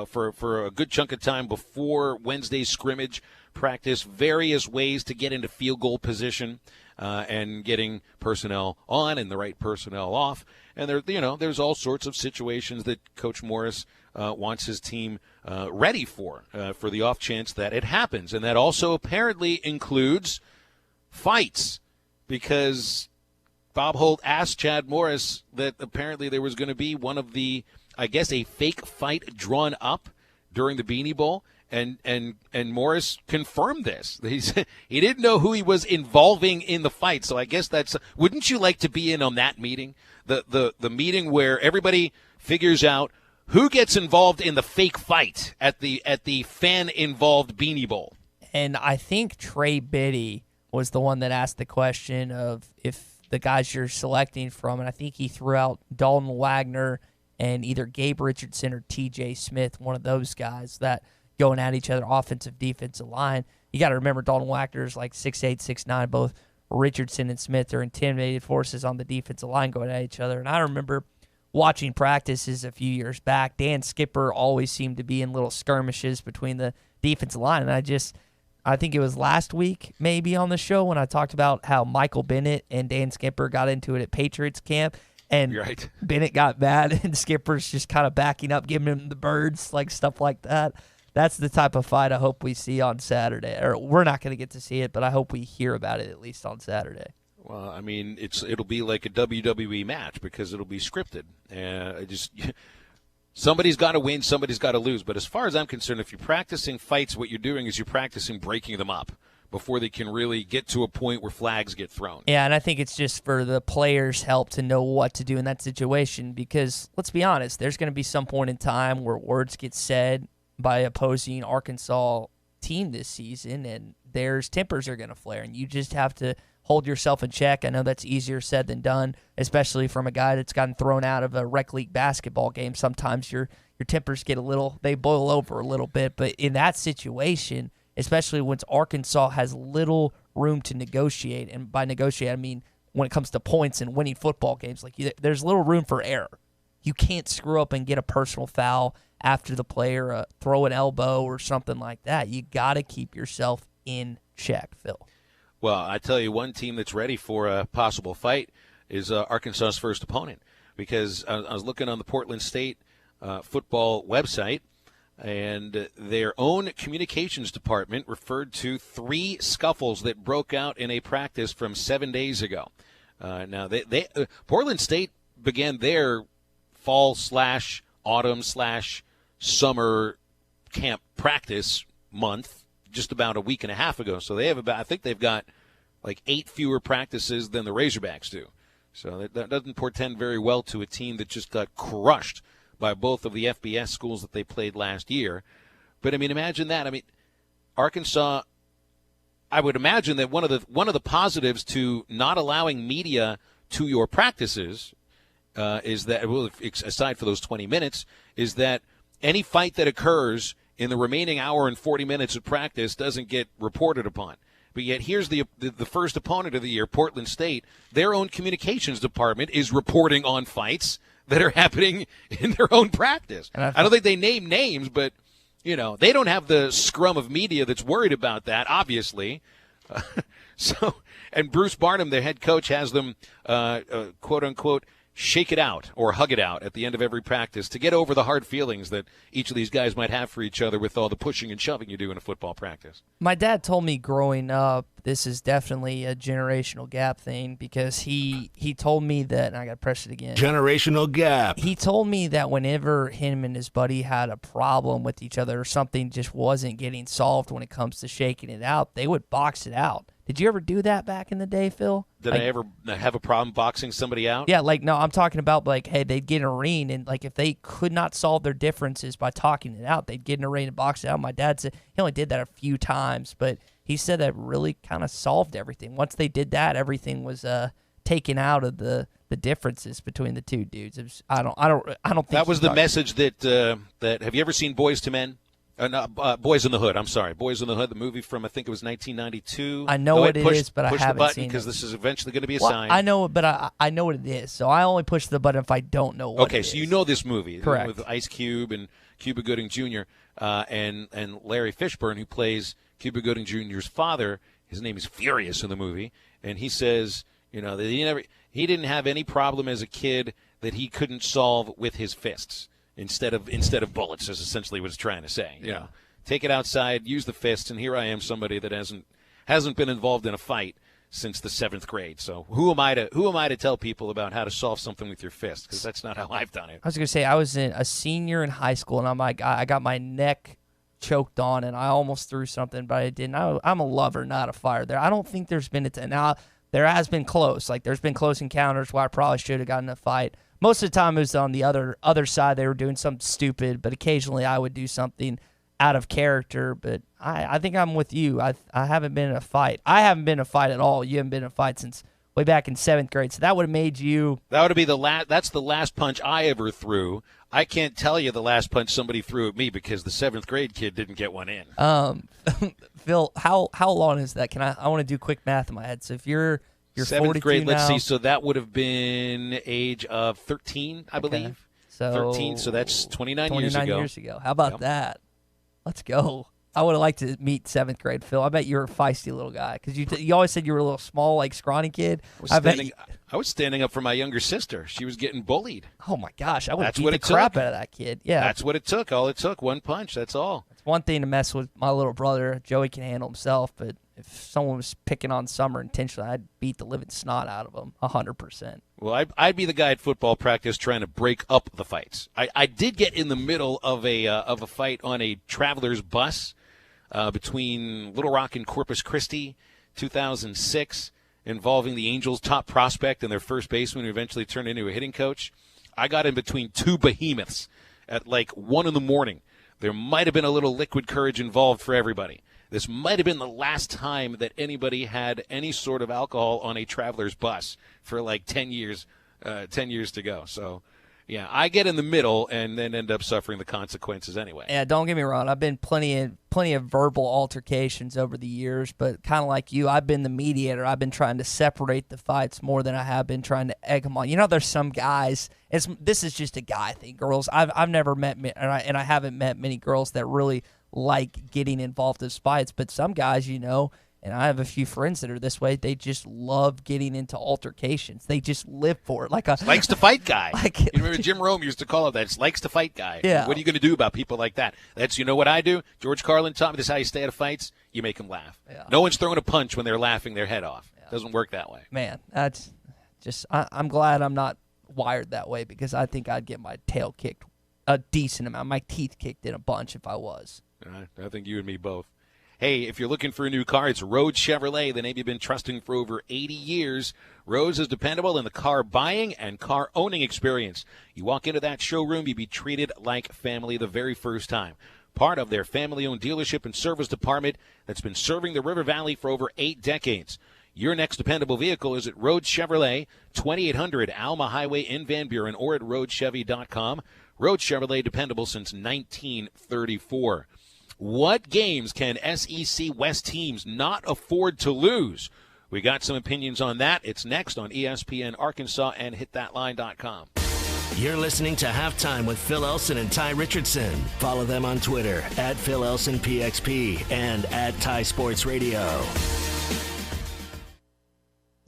for a good chunk of time before Wednesday's scrimmage practice various ways to get into field goal position and getting personnel on and the right personnel off, and there's all sorts of situations that Coach Morris wants his team ready for the off chance that it happens, and that also apparently includes fights, because Bob Holt asked Chad Morris that apparently there was going to be a fake fight drawn up during the Beanie Bowl, and Morris confirmed this. He didn't know who he was involving in the fight, so I guess wouldn't you like to be in on that meeting? The meeting where everybody figures out who gets involved in the fake fight at the fan-involved Beanie Bowl. And I think Trey Biddy was the one that asked the question of if the guys you're selecting from, and I think he threw out Dalton Wagner and either Gabe Richardson or TJ Smith, one of those guys that going at each other, offensive, defensive line. You got to remember Dalton Wagner's like 6'8", 6'9". Both Richardson and Smith are intimidated forces on the defensive line going at each other. And I remember watching practices a few years back. Dan Skipper always seemed to be in little skirmishes between the defensive line, and I think it was last week maybe on the show when I talked about how Michael Bennett and Dan Skipper got into it at Patriots camp, and right. Bennett got mad and Skipper's just kind of backing up, giving him the birds, like stuff like that. That's the type of fight I hope we see on Saturday. Or we're not going to get to see it, but I hope we hear about it at least on Saturday. Well, I mean, it'll be like a WWE match because it'll be scripted. Somebody's got to win, somebody's got to lose. But as far as I'm concerned, if you're practicing fights, what you're doing is you're practicing breaking them up before they can really get to a point where flags get thrown. Yeah, and I think it's just for the players' help to know what to do in that situation because, let's be honest, there's going to be some point in time where words get said by opposing Arkansas team this season, and there's tempers are going to flare, and you just have to hold yourself in check. I know that's easier said than done, especially from a guy that's gotten thrown out of a rec league basketball game. Sometimes your tempers get they boil over a little bit, but in that situation, especially when Arkansas has little room to negotiate, and by negotiate I mean when it comes to points and winning football games, there's little room for error. You can't screw up and get a personal foul after the player throw an elbow or something like that. You got to keep yourself in check, Phil. Well, I tell you, one team that's ready for a possible fight is Arkansas's first opponent, because I was looking on the Portland State football website, and their own communications department referred to 3 scuffles that broke out in a practice from 7 days ago. Now, Portland State began their fall/autumn/summer camp practice month just about a week and a half ago. So I think they've got like 8 fewer practices than the Razorbacks do. So that doesn't portend very well to a team that just got crushed by both of the FBS schools that they played last year. But I mean, imagine that. I mean, Arkansas, I would imagine that one of the positives to not allowing media to your practices is that, well, aside for those 20 minutes, is that any fight that occurs in the remaining hour and 40 minutes of practice doesn't get reported upon. But yet here's the first opponent of the year, Portland State. Their own communications department is reporting on fights that are happening in their own practice. I don't think they name names, but they don't have the scrum of media that's worried about that, obviously. And Bruce Barnum, their head coach, has them, quote unquote, shake it out or hug it out at the end of every practice to get over the hard feelings that each of these guys might have for each other with all the pushing and shoving you do in a football practice. My dad told me growing up this is definitely a generational gap thing because he told me that, and I got to press it again. Generational gap. He told me that whenever him and his buddy had a problem with each other or something just wasn't getting solved when it comes to shaking it out, they would box it out. Did you ever do that back in the day, Phil? Did I ever have a problem boxing somebody out? Yeah, no, I'm talking about hey, they'd get in a ring and if they could not solve their differences by talking it out, they'd get in a ring and box it out. My dad said he only did that a few times, but he said that really kind of solved everything. Once they did that, everything was taken out of the differences between the two dudes. It was, I don't think that was the message that have you ever seen Boys to Men? Boys in the Hood. I'm sorry, Boys in the Hood, the movie from I think it was 1992. I know what it is, but I haven't seen it because this is eventually going to be a sign. I know, but I know what it is, so I only push the button if I don't know what. Okay, so you know this movie, correct? With Ice Cube and Cuba Gooding Jr. And Larry Fishburne, who plays Cuba Gooding Jr.'s father. His name is Furious in the movie, and he says, that he didn't have any problem as a kid that he couldn't solve with his fists. Instead of bullets, is essentially what it's trying to say. You know, take it outside, use the fists, and here I am, somebody that hasn't been involved in a fight since the 7th grade. So who am I to tell people about how to solve something with your fist? Because that's not how I've done it. I was gonna say I was a senior in high school, and I got my neck choked on, and I almost threw something, but I didn't. I'm a lover, not a fighter. There, I don't think there's been now. There has been close, there's been close encounters where I probably should have gotten in a fight. Most of the time it was on the other side. They were doing something stupid, but occasionally I would do something out of character. But I think I'm with you. I haven't been in a fight. I haven't been in a fight at all. You haven't been in a fight since way back in 7th grade. So that would have made you. That would be that's the last punch I ever threw. I can't tell you the last punch somebody threw at me because the 7th grade kid didn't get one in. Phil, how long is that? I want to do quick math in my head. So if you're 7th grade, now. let's see. So that would have been age of 13, I believe. So 13, so that's 29 years ago. 29 years ago. How about that? Let's go. I would have liked to meet 7th grade Phil. I bet you were a feisty little guy because you always said you were a little small, scrawny kid. I was standing up for my younger sister. She was getting bullied. Oh, my gosh. I would have beat the crap out of that kid. Yeah. That's what it took. All it took, one punch. That's all. It's one thing to mess with my little brother. Joey can handle himself, but if someone was picking on Summer intentionally, I'd beat the living snot out of him 100%. Well, I'd be the guy at football practice trying to break up the fights. I did get in the middle of a fight on a traveler's bus between Little Rock and Corpus Christi, 2006, involving the Angels' top prospect and their first baseman who eventually turned into a hitting coach. I got in between two behemoths at 1 in the morning. There might have been a little liquid courage involved for everybody. This might have been the last time that anybody had any sort of alcohol on a traveler's bus for 10 years to go. So, yeah, I get in the middle and then end up suffering the consequences anyway. Yeah, don't get me wrong. I've been plenty of verbal altercations over the years, but kind of like you, I've been the mediator. I've been trying to separate the fights more than I have been trying to egg them on. There's some guys. This is just a guy thing. Girls, I've never met, and I haven't met many girls that really like getting involved in fights, but some guys, and I have a few friends that are this way, they just love getting into altercations. They just live for it. Likes to fight guy. You remember Jim Rome used to call it that. It's likes to fight guy. Yeah. What are you going to do about people like that? That's, what I do? George Carlin taught me this is how you stay out of fights. You make them laugh. Yeah. No one's throwing a punch when they're laughing their head off. Yeah. Doesn't work that way. Man, that's just, I'm glad I'm not wired that way because I think I'd get my tail kicked a decent amount. My teeth kicked in a bunch if I was. I think you and me both. Hey, if you're looking for a new car, it's Rhodes Chevrolet, the name you've been trusting for over 80 years. Rhodes is dependable in the car buying and car owning experience. You walk into that showroom, you'll be treated like family the very first time. Part of their family-owned dealership and service department that's been serving the River Valley for over 8 decades. Your next dependable vehicle is at Rhodes Chevrolet, 2800 Alma Highway in Van Buren, or at RhodesChevy.com. Rhodes Chevrolet, dependable since 1934. What games can SEC West teams not afford to lose? We got some opinions on that. It's next on ESPN Arkansas and HitThatLine.com. You're listening to Halftime with Phil Elson and Tye Richardson. Follow them on Twitter at Phil Elson PXP and at Tye Sports Radio.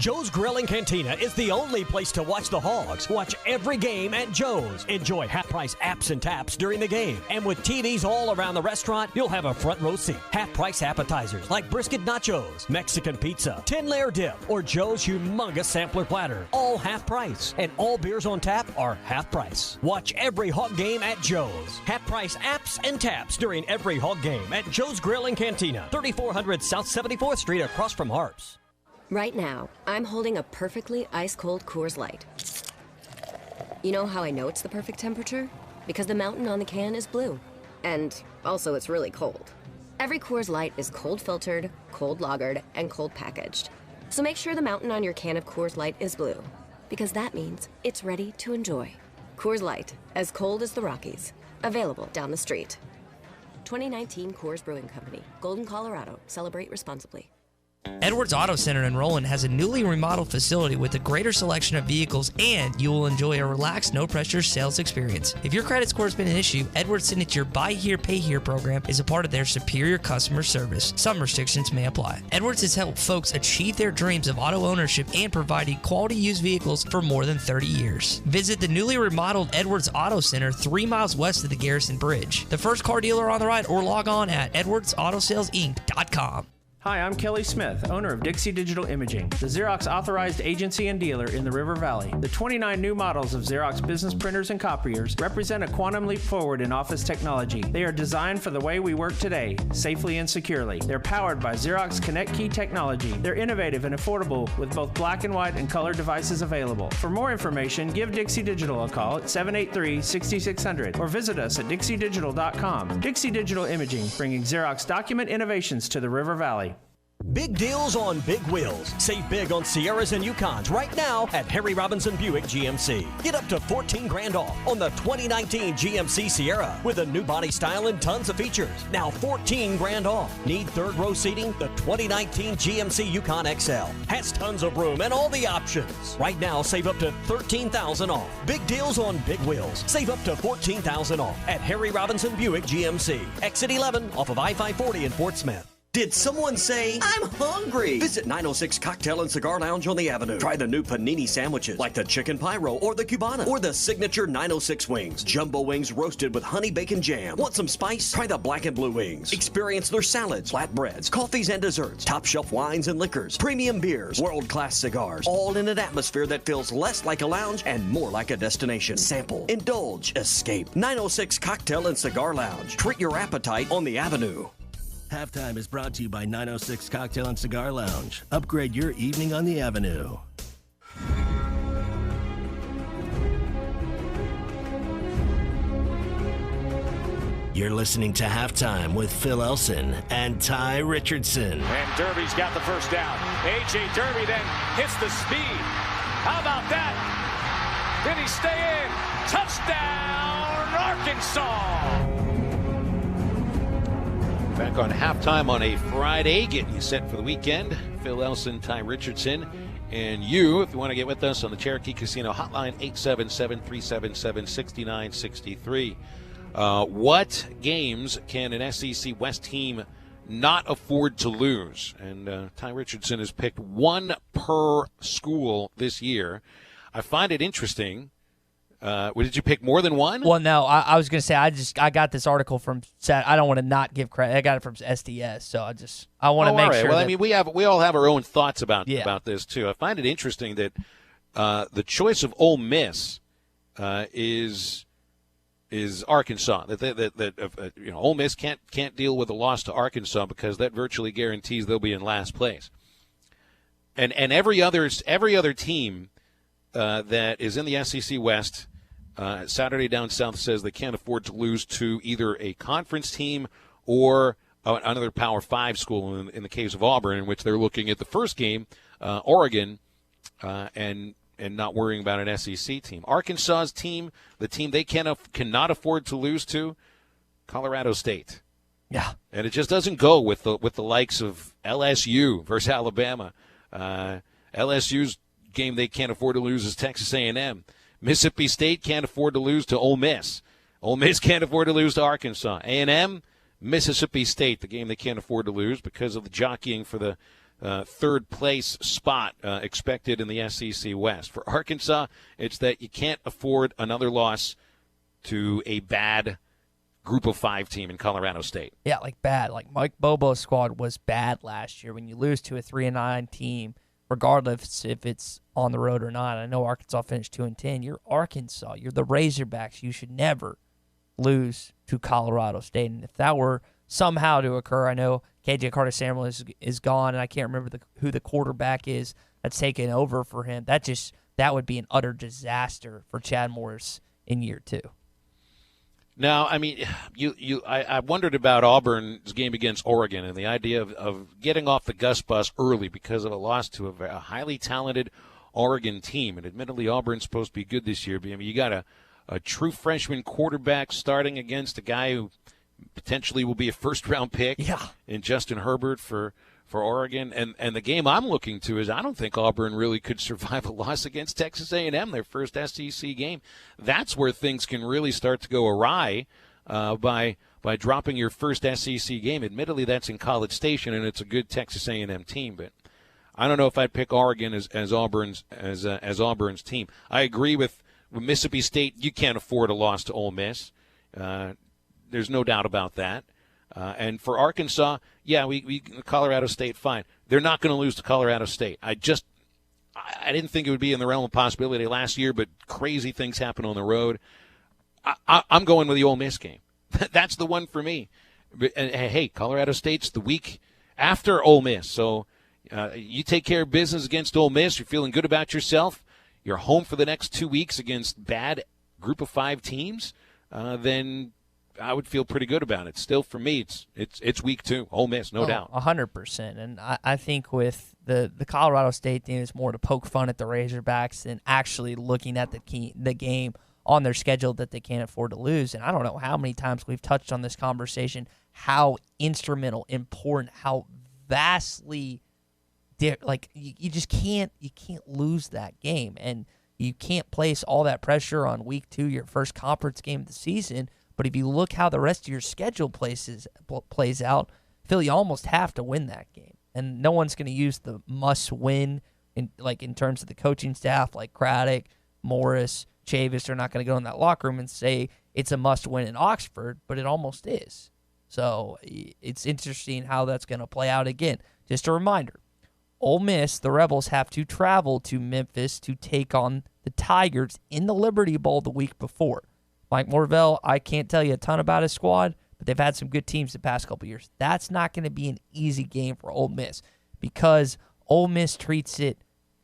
Joe's Grill and Cantina is the only place to watch the Hogs. Watch every game at Joe's. Enjoy half-price apps and taps during the game. And with TVs all around the restaurant, you'll have a front row seat. Half-price appetizers like brisket nachos, Mexican pizza, 10-layer dip, or Joe's humongous sampler platter. All half price. And all beers on tap are half price. Watch every Hog game at Joe's. Half-price apps and taps during every Hog game at Joe's Grill and Cantina. 3400 South 74th Street across from Harps. Right now, I'm holding a perfectly ice-cold Coors Light. You know how I know it's the perfect temperature? Because the mountain on the can is blue. And also, it's really cold. Every Coors Light is cold-filtered, cold-lagered, and cold-packaged. So make sure the mountain on your can of Coors Light is blue. Because that means it's ready to enjoy. Coors Light, as cold as the Rockies. Available down the street. 2019 Coors Brewing Company, Golden, Colorado. Celebrate responsibly. Edwards Auto Center in Roland has a newly remodeled facility with a greater selection of vehicles, and you will enjoy a relaxed, no-pressure sales experience. If your credit score has been an issue, Edwards' signature Buy Here, Pay Here program is a part of their superior customer service. Some restrictions may apply. Edwards has helped folks achieve their dreams of auto ownership and providing quality used vehicles for more than 30 years. Visit the newly remodeled Edwards Auto Center 3 miles west of the Garrison Bridge. The first car dealer on the right, or log on at edwardsautosalesinc.com. Hi, I'm Kelly Smith, owner of Dixie Digital Imaging, the Xerox authorized agency and dealer in the River Valley. The 29 new models of Xerox business printers and copiers represent a quantum leap forward in office technology. They are designed for the way we work today, safely and securely. They're powered by Xerox Connect Key technology. They're innovative and affordable with both black and white and color devices available. For more information, give Dixie Digital a call at 783-6600 or visit us at dixiedigital.com. Dixie Digital Imaging, bringing Xerox document innovations to the River Valley. Big deals on big wheels. Save big on Sierras and Yukons right now at Harry Robinson Buick GMC. Get up to $14,000 off on the 2019 GMC Sierra with a new body style and tons of features. Now $14,000 off. Need third row seating? The 2019 GMC Yukon XL has tons of room and all the options. Right now, save up to $13,000 off. Big deals on big wheels. Save up to $14,000 off at Harry Robinson Buick GMC. Exit 11 off of I-540 in Fort Smith. Did someone say, I'm hungry? Visit 906 Cocktail and Cigar Lounge on the Avenue. Try the new panini sandwiches like the chicken pyro or the Cubana or the signature 906 wings. Jumbo wings roasted with honey bacon jam. Want some spice? Try the black and blue wings. Experience their salads, flatbreads, coffees and desserts, top shelf wines and liquors, premium beers, world-class cigars, all in an atmosphere that feels less like a lounge and more like a destination. Sample, indulge, escape. 906 Cocktail and Cigar Lounge. Treat your appetite on the Avenue. Halftime is brought to you by 906 Cocktail and Cigar Lounge. Upgrade your evening on the Avenue. You're listening to Halftime with Phil Elson and Tye Richardson. And Derby's got the first down. A.J. Derby then hits the speed. How about that? Did he stay in? Touchdown, Arkansas! Back on Halftime on a Friday, getting you set for the weekend. Phil Elson, Tye Richardson, and you, if you want to get with us on the Cherokee Casino Hotline, 877-377-6963. What games can an SEC West team not afford to lose? And Tye Richardson has picked one per school this year. I find it interesting. Did you pick more than one? Well, no. I was going to say I got this article from. I don't want to not give credit. I got it from SDS, so I want to make sure. Well, I mean, we all have our own thoughts about this too. I find it interesting that the choice of Ole Miss is Arkansas. That Ole Miss can't deal with a loss to Arkansas because that virtually guarantees they'll be in last place. And every other team that is in the SEC West. Saturday Down South says they can't afford to lose to either a conference team or another Power 5 school, in the case of Auburn, in which they're looking at the first game, Oregon, and not worrying about an SEC team. Arkansas's team, the team they cannot afford to lose to, Colorado State. Yeah. And it just doesn't go with the likes of LSU versus Alabama. LSU's game they can't afford to lose is Texas A&M. Mississippi State can't afford to lose to Ole Miss. Ole Miss can't afford to lose to Arkansas. A&M, Mississippi State, the game they can't afford to lose because of the jockeying for the third place spot expected in the SEC West. For Arkansas, it's that you can't afford another loss to a bad Group of 5 team in Colorado State. Yeah, like bad. Like Mike Bobo's squad was bad last year. When you lose to a 3-9 team, regardless if it's on the road or not, I know Arkansas finished 2-10. You're Arkansas. You're the Razorbacks. You should never lose to Colorado State. And if that were somehow to occur, I know KJ Carter-Samuel is gone, and I can't remember who the quarterback is that's taken over for him. That would be an utter disaster for Chad Morris in year 2. Now, I mean, I wondered about Auburn's game against Oregon and the idea of getting off the Gus bus early because of a loss to a highly talented Oregon team. And admittedly, Auburn's supposed to be good this year. But, I mean, you got a true freshman quarterback starting against a guy who potentially will be a first-round pick in Justin Herbert for Oregon. And the game I'm looking to is I don't think Auburn really could survive a loss against Texas A&M, their first SEC game. That's where things can really start to go awry by dropping your first SEC game. Admittedly, that's in College Station, and it's a good Texas A&M team. But I don't know if I'd pick Oregon as Auburn's team. I agree with Mississippi State. You can't afford a loss to Ole Miss. There's no doubt about that. And for Arkansas, yeah, we Colorado State, fine. They're not going to lose to Colorado State. I didn't think it would be in the realm of possibility last year, but crazy things happen on the road. I'm going with the Ole Miss game. That's the one for me. And hey, Colorado State's the week after Ole Miss, so you take care of business against Ole Miss. You're feeling good about yourself. You're home for the next 2 weeks against bad Group of 5 teams. Then I would feel pretty good about it. Still, for me, it's week 2. Ole Miss, no doubt. 100%. And I think with the Colorado State team, it's more to poke fun at the Razorbacks than actually looking at the game on their schedule that they can't afford to lose. And I don't know how many times we've touched on this conversation, how instrumental, important, how vastly you just can't lose that game. And you can't place all that pressure on week 2, your first conference game of the season. But if you look how the rest of your schedule plays out, Phil, you almost have to win that game. And no one's going to use the must-win in terms of the coaching staff, like Craddock, Morris, Chavis. They're not going to go in that locker room and say it's a must-win in Oxford, but it almost is. So it's interesting how that's going to play out again. Just a reminder, Ole Miss, the Rebels, have to travel to Memphis to take on the Tigers in the Liberty Bowl the week before. Mike Norvell, I can't tell you a ton about his squad, but they've had some good teams the past couple years. That's not going to be an easy game for Ole Miss because Ole Miss treats it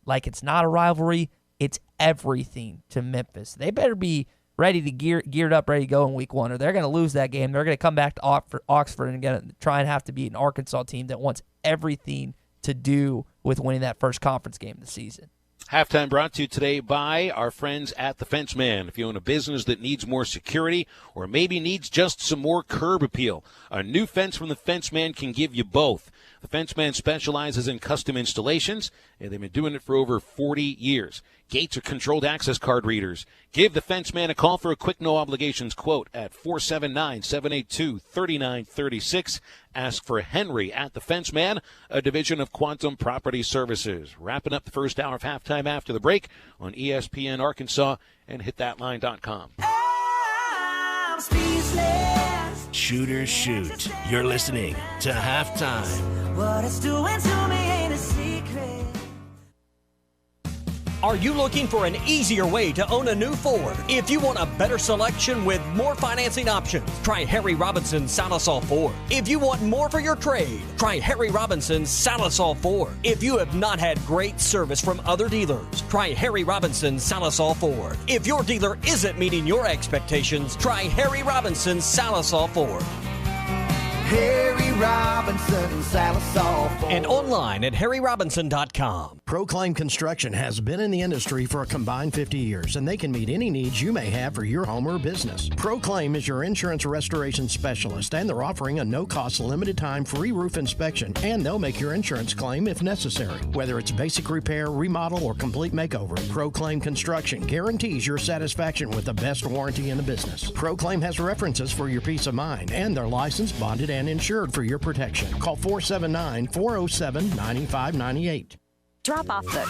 like it's not a rivalry. It's everything to Memphis. They better be ready to geared up, ready to go in week 1, or they're going to lose that game. They're going to come back to Oxford and going to try and have to beat an Arkansas team that wants everything to do with winning that first conference game of the season. Halftime brought to you today by our friends at the Fenceman. If you own a business that needs more security or maybe needs just some more curb appeal, a new fence from the Fenceman can give you both. The Fenceman specializes in custom installations, and they've been doing it for over 40 years. Gates or controlled access card readers. Give the Fenceman a call for a quick no-obligations quote at 479-782-3936. Ask for Henry at the Fenceman, a division of Quantum Property Services. Wrapping up the first hour of halftime after the break on ESPN Arkansas and hitthatline.com. Shooters shoot. You're listening to Halftime. What it's doing to me ain't a secret. Are you looking for an easier way to own a new Ford? If you want a better selection with more financing options, try Harry Robinson's Salisol Ford. If you want more for your trade, try Harry Robinson's Salisol Ford. If you have not had great service from other dealers, try Harry Robinson's Salisol Ford. If your dealer isn't meeting your expectations, try Harry Robinson's Salisol Ford. Harry Robinson, Salisol Ford. And online at harryrobinson.com. Proclaim Construction has been in the industry for a combined 50 years, and they can meet any needs you may have for your home or business. Proclaim is your insurance restoration specialist, and they're offering a no-cost, limited-time free roof inspection, and they'll make your insurance claim if necessary. Whether it's basic repair, remodel, or complete makeover, Proclaim Construction guarantees your satisfaction with the best warranty in the business. Proclaim has references for your peace of mind, and they're licensed, bonded, and insured for your protection. Call 479-407-9598. Drop off the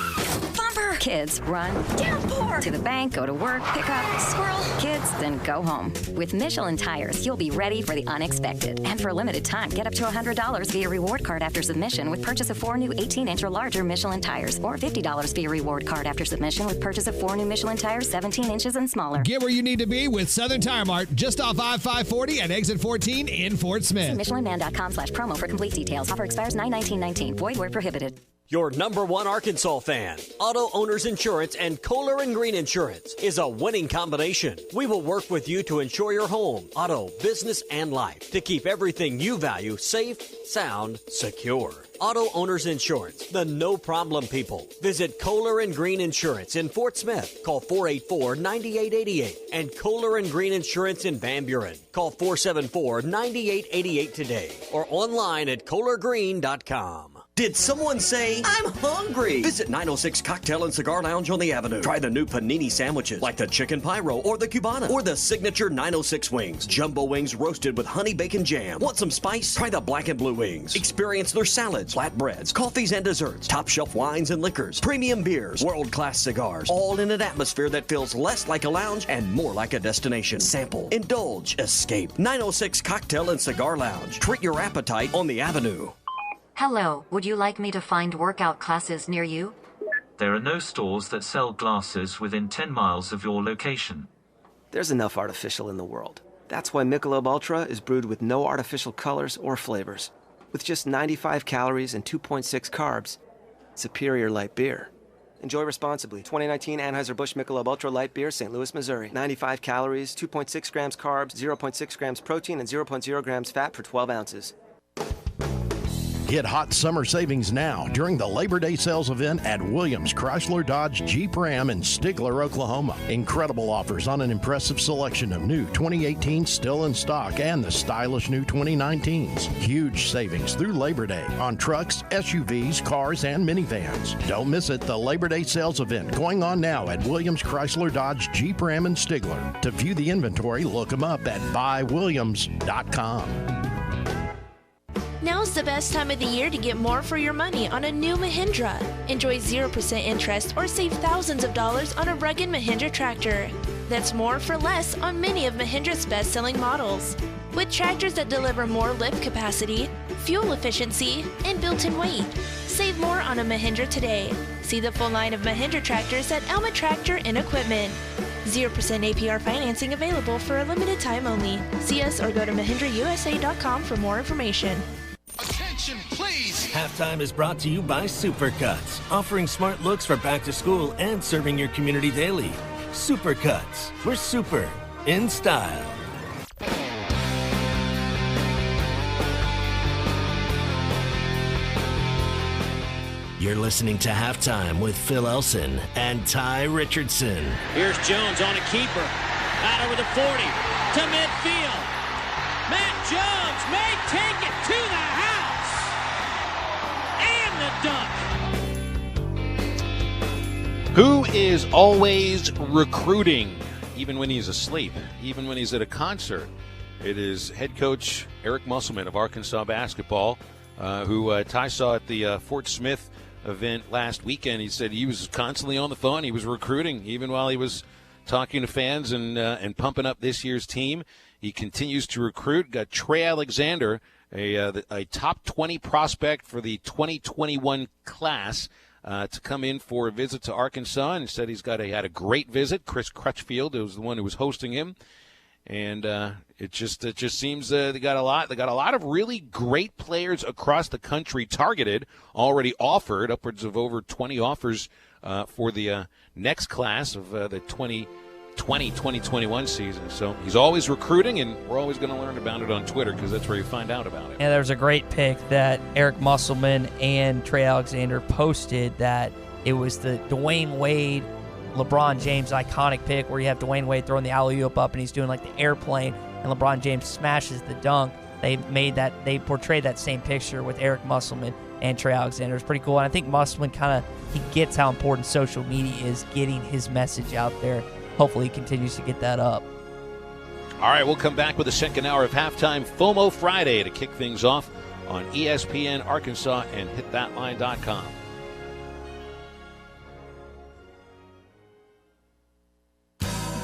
bumper. Kids run downpour to the bank, go to work, pick up squirrel. Kids then go home. With Michelin tires, you'll be ready for the unexpected. And for a limited time, get up to $100 via reward card after submission with purchase of 4 new 18-inch or larger Michelin tires, or $50 via reward card after submission with purchase of 4 new Michelin tires 17 inches and smaller. Get where you need to be with Southern Tire Mart, just off I-540 at exit 14 in Fort Smith. See michelinman.com/promo for complete details. Offer expires 9/19/19. Void where prohibited. Your number one Arkansas fan, Auto Owners Insurance and Kohler and Green Insurance is a winning combination. We will work with you to insure your home, auto, business, and life to keep everything you value safe, sound, secure. Auto Owners Insurance, the no-problem people. Visit Kohler and Green Insurance in Fort Smith. Call 484-9888. And Kohler and Green Insurance in Van Buren. Call 474-9888 today or online at kohlergreen.com. Did someone say, I'm hungry? Visit 906 Cocktail and Cigar Lounge on the Avenue. Try the new panini sandwiches like the Chicken Pyro or the Cubana or the signature 906 wings. Jumbo wings roasted with honey bacon jam. Want some spice? Try the black and blue wings. Experience their salads, flatbreads, coffees and desserts, top shelf wines and liquors, premium beers, world-class cigars, all in an atmosphere that feels less like a lounge and more like a destination. Sample, indulge, escape. 906 Cocktail and Cigar Lounge. Treat your appetite on the Avenue. Hello, would you like me to find workout classes near you? There are no stores that sell glasses within 10 miles of your location. There's enough artificial in the world. That's why Michelob Ultra is brewed with no artificial colors or flavors. With just 95 calories and 2.6 carbs, superior light beer. Enjoy responsibly. 2019 Anheuser-Busch Michelob Ultra Light Beer, St. Louis, Missouri. 95 calories, 2.6 grams carbs, 0.6 grams protein, and 0.0 grams fat for 12 ounces. Get hot summer savings now during the Labor Day sales event at Williams Chrysler Dodge Jeep Ram in Stigler, Oklahoma. Incredible offers on an impressive selection of new 2018 still in stock and the stylish new 2019s. Huge savings through Labor Day on trucks, SUVs, cars, and minivans. Don't miss it, the Labor Day sales event going on now at Williams Chrysler Dodge Jeep Ram in Stigler. To view the inventory, look them up at buywilliams.com. Now's the best time of the year to get more for your money on a new Mahindra. Enjoy 0% interest or save thousands of dollars on a rugged Mahindra tractor. That's more for less on many of Mahindra's best-selling models. With tractors that deliver more lift capacity, fuel efficiency, and built-in weight. Save more on a Mahindra today. See the full line of Mahindra tractors at Elma Tractor and Equipment. 0% APR financing available for a limited time only. See us or go to MahindraUSA.com for more information. Attention, please! Halftime is brought to you by Supercuts, offering smart looks for back to school and serving your community daily. Supercuts, we're super in style. You're listening to Halftime with Phil Elson and Tye Richardson. Here's Jones on a keeper. Out over the 40 to midfield. Matt Jones may take it to the house. And the dunk. Who is always recruiting, even when he's asleep, even when he's at a concert? It is head coach Eric Musselman of Arkansas basketball, who Tye saw at the Fort Smith event last weekend. He said he was constantly on the phone. He was recruiting even while he was talking to fans and pumping up this year's team. He continues to recruit. Got Trey Alexander, a top 20 prospect for the 2021 class, to come in for a visit to Arkansas, and said he's had a great visit. Chris Crutchfield was the one who was hosting him, and it just seems they got a lot of really great players across the country targeted, already offered, upwards of over 20 offers for the next class of the 2020-2021 season. So he's always recruiting, and we're always going to learn about it on Twitter because that's where you find out about it. Yeah, there was a great pic that Eric Musselman and Trey Alexander posted that it was the Dwayne Wade, LeBron James iconic pic where you have Dwayne Wade throwing the alley-oop up and he's doing like the airplane, and LeBron James smashes the dunk. They portrayed that same picture with Eric Musselman and Trey Alexander. It's pretty cool, and I think Musselman he gets how important social media is, getting his message out there. Hopefully he continues to get that up. All right, we'll come back with the second hour of Halftime FOMO Friday to kick things off on ESPN Arkansas and hitthatline.com.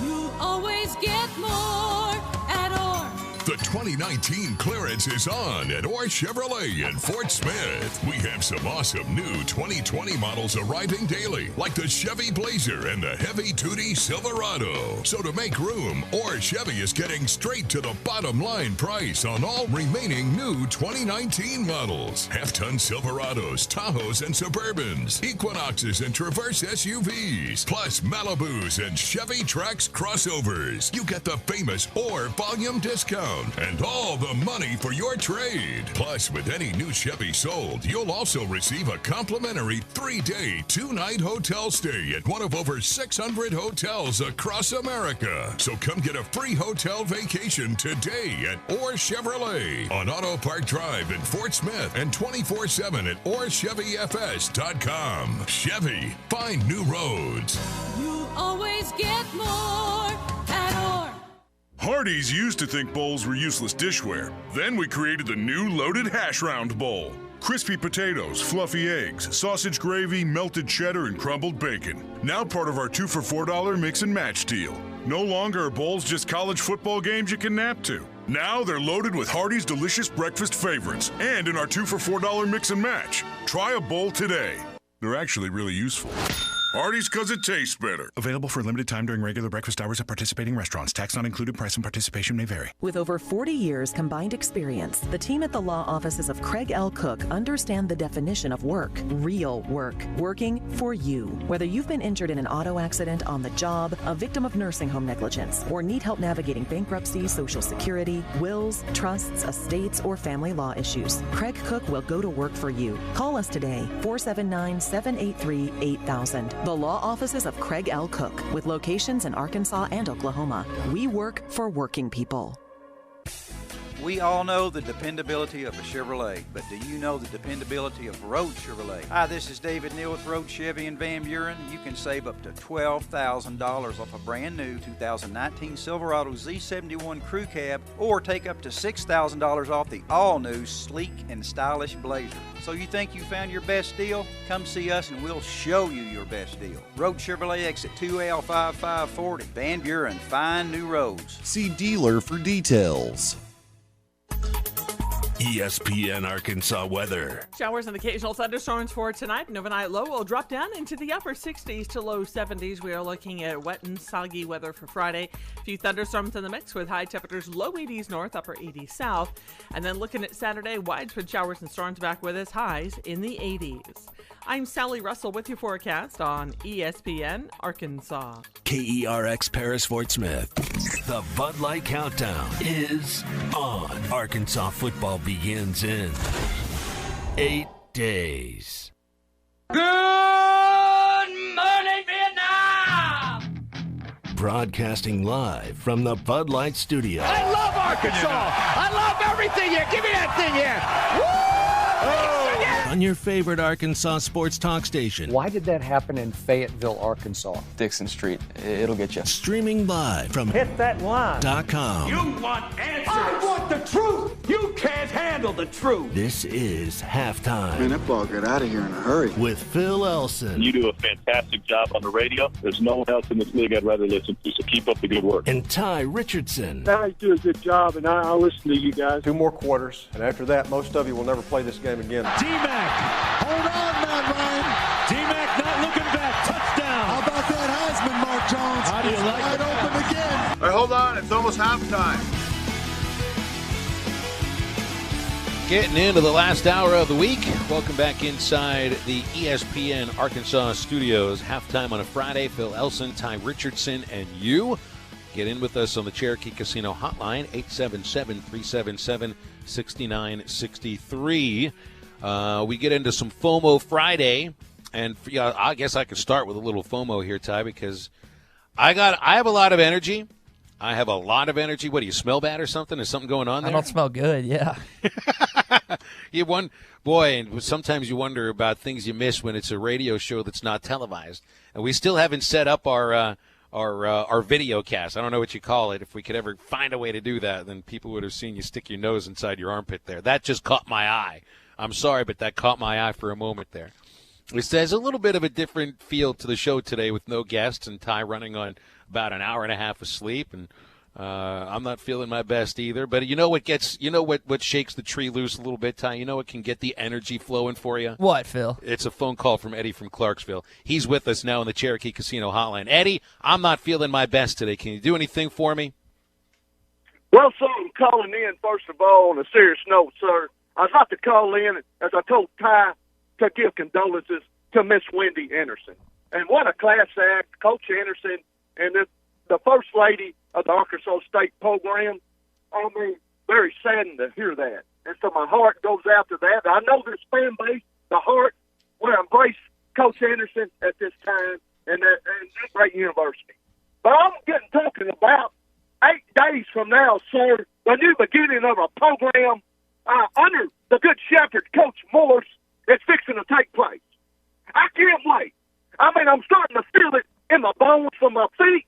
You always get more at Orr. The 2019 clearance is on at Orr Chevrolet in Fort Smith. We have some awesome new 2020 models arriving daily, like the Chevy Blazer and the heavy-duty Silverado. So to make room, Orr Chevy is getting straight to the bottom line price on all remaining new 2019 models. Half-ton Silverados, Tahoes, and Suburbans, Equinoxes, and Traverse SUVs, plus Malibus and Chevy Trax crossovers. You get the famous Orr volume discount and all the money for your trade. Plus, with any new Chevy sold, you'll also receive a complimentary 3-day, 2-night hotel stay at one of over 600 hotels across America. So come get a free hotel vacation today at Orr Chevrolet on Auto Park Drive in Fort Smith and 24/7 at OrChevyFS.com. Chevy, find new roads. You always get more at Orr. Hardee's used to think bowls were useless dishware. Then we created the new Loaded Hash Round Bowl. Crispy potatoes, fluffy eggs, sausage gravy, melted cheddar, and crumbled bacon. Now part of our 2 for $4 mix and match deal. No longer are bowls just college football games you can nap to. Now they're loaded with Hardee's delicious breakfast favorites and in our 2 for $4 mix and match. Try a bowl today. They're actually really useful. Hardee's, because it tastes better. Available for a limited time during regular breakfast hours at participating restaurants. Tax not included. Price and participation may vary. With over 40 years combined experience, the team at the law offices of Craig L. Cook understand the definition of work. Real work. Working for you. Whether you've been injured in an auto accident, on the job, a victim of nursing home negligence, or need help navigating bankruptcy, Social Security, wills, trusts, estates, or family law issues, Craig Cook will go to work for you. Call us today, 479-783-8000. The law offices of Craig L. Cook, with locations in Arkansas and Oklahoma. We work for working people. We all know the dependability of a Chevrolet, but do you know the dependability of Road Chevrolet? Hi, this is David Neal with Road Chevy in Van Buren. You can save up to $12,000 off a brand new 2019 Silverado Z71 Crew Cab, or take up to $6,000 off the all-new sleek and stylish Blazer. So you think you found your best deal? Come see us and we'll show you your best deal. Road Chevrolet, exit 2L 5540. Van Buren, find new roads. See dealer for details. ESPN Arkansas weather. Showers and occasional thunderstorms for tonight. An overnight low will drop down into the upper 60s to low 70s. We are looking at wet and soggy weather for Friday. A few thunderstorms in the mix with high temperatures, low 80s north, upper 80s south. And then looking at Saturday, widespread showers and storms back with us, highs in the 80s. I'm Sally Russell with your forecast on ESPN Arkansas. KERX Paris Fort Smith. The Bud Light Countdown is on. Arkansas football begins in 8 days. Good morning, Vietnam! Broadcasting live from the Bud Light Studio. I love Arkansas. I love everything here. Give me that thing here. Woo! On your favorite Arkansas sports talk station. Why did that happen in Fayetteville, Arkansas? Dixon Street. It'll get you. Streaming live from hitthatline.com. You want answers. I want the truth. You can't handle the truth. This is Halftime. Man, that ball got out of here in a hurry. With Phil Elson. You do a fantastic job on the radio. There's no one else in this league I'd rather listen to, so keep up the good work. And Tye Richardson. Guys do a good job, and I listen to you guys. 2 more quarters, and after that, most of you will never play this game again. D-Mac, hold on, man, Ryan. D-Mac not looking back. Touchdown. How about that Heisman, Mark Jones? How do you like it? Wide open again. All right, hold on. It's almost halftime. Getting into the last hour of the week. Welcome back inside the ESPN Arkansas studios. Halftime on a Friday. Phil Elson, Tye Richardson, and you. Get in with us on the Cherokee Casino hotline, 877-377-6963. We get into some FOMO Friday, and I guess I could start with a little FOMO here, Tye, because I have a lot of energy. I have a lot of energy. What, do you smell bad or something? Is something going on there? I don't smell good, yeah. And sometimes you wonder about things you miss when it's a radio show that's not televised. And we still haven't set up our our video cast. I don't know what you call it. If we could ever find a way to do that, then people would have seen you stick your nose inside your armpit there. That just caught my eye. I'm sorry, but that caught my eye for a moment there. It says a little bit of a different feel to the show today with no guests and Tye running on about an hour and a half of sleep, and I'm not feeling my best either. But you know what shakes the tree loose a little bit, Tye? You know what can get the energy flowing for you? What, Phil? It's a phone call from Eddie from Clarksville. He's with us now in the Cherokee Casino hotline. Eddie, I'm not feeling my best today. Can you do anything for me? Well, sir, I'm calling in, first of all, on a serious note, sir. I'd like to call in, as I told Tye, to give condolences to Miss Wendy Anderson. And what a class act, Coach Anderson, and the First Lady of the Arkansas State program. I mean, very saddened to hear that. And so my heart goes out to that. I know this fan base, the heart, will embrace Coach Anderson at this time and that great university. But I'm talking about 8 days from now, sir, the new beginning of a program under the Good Shepherd, Coach Morse, is fixing to take place. I can't wait. I mean, I'm starting to feel it in my bones from my feet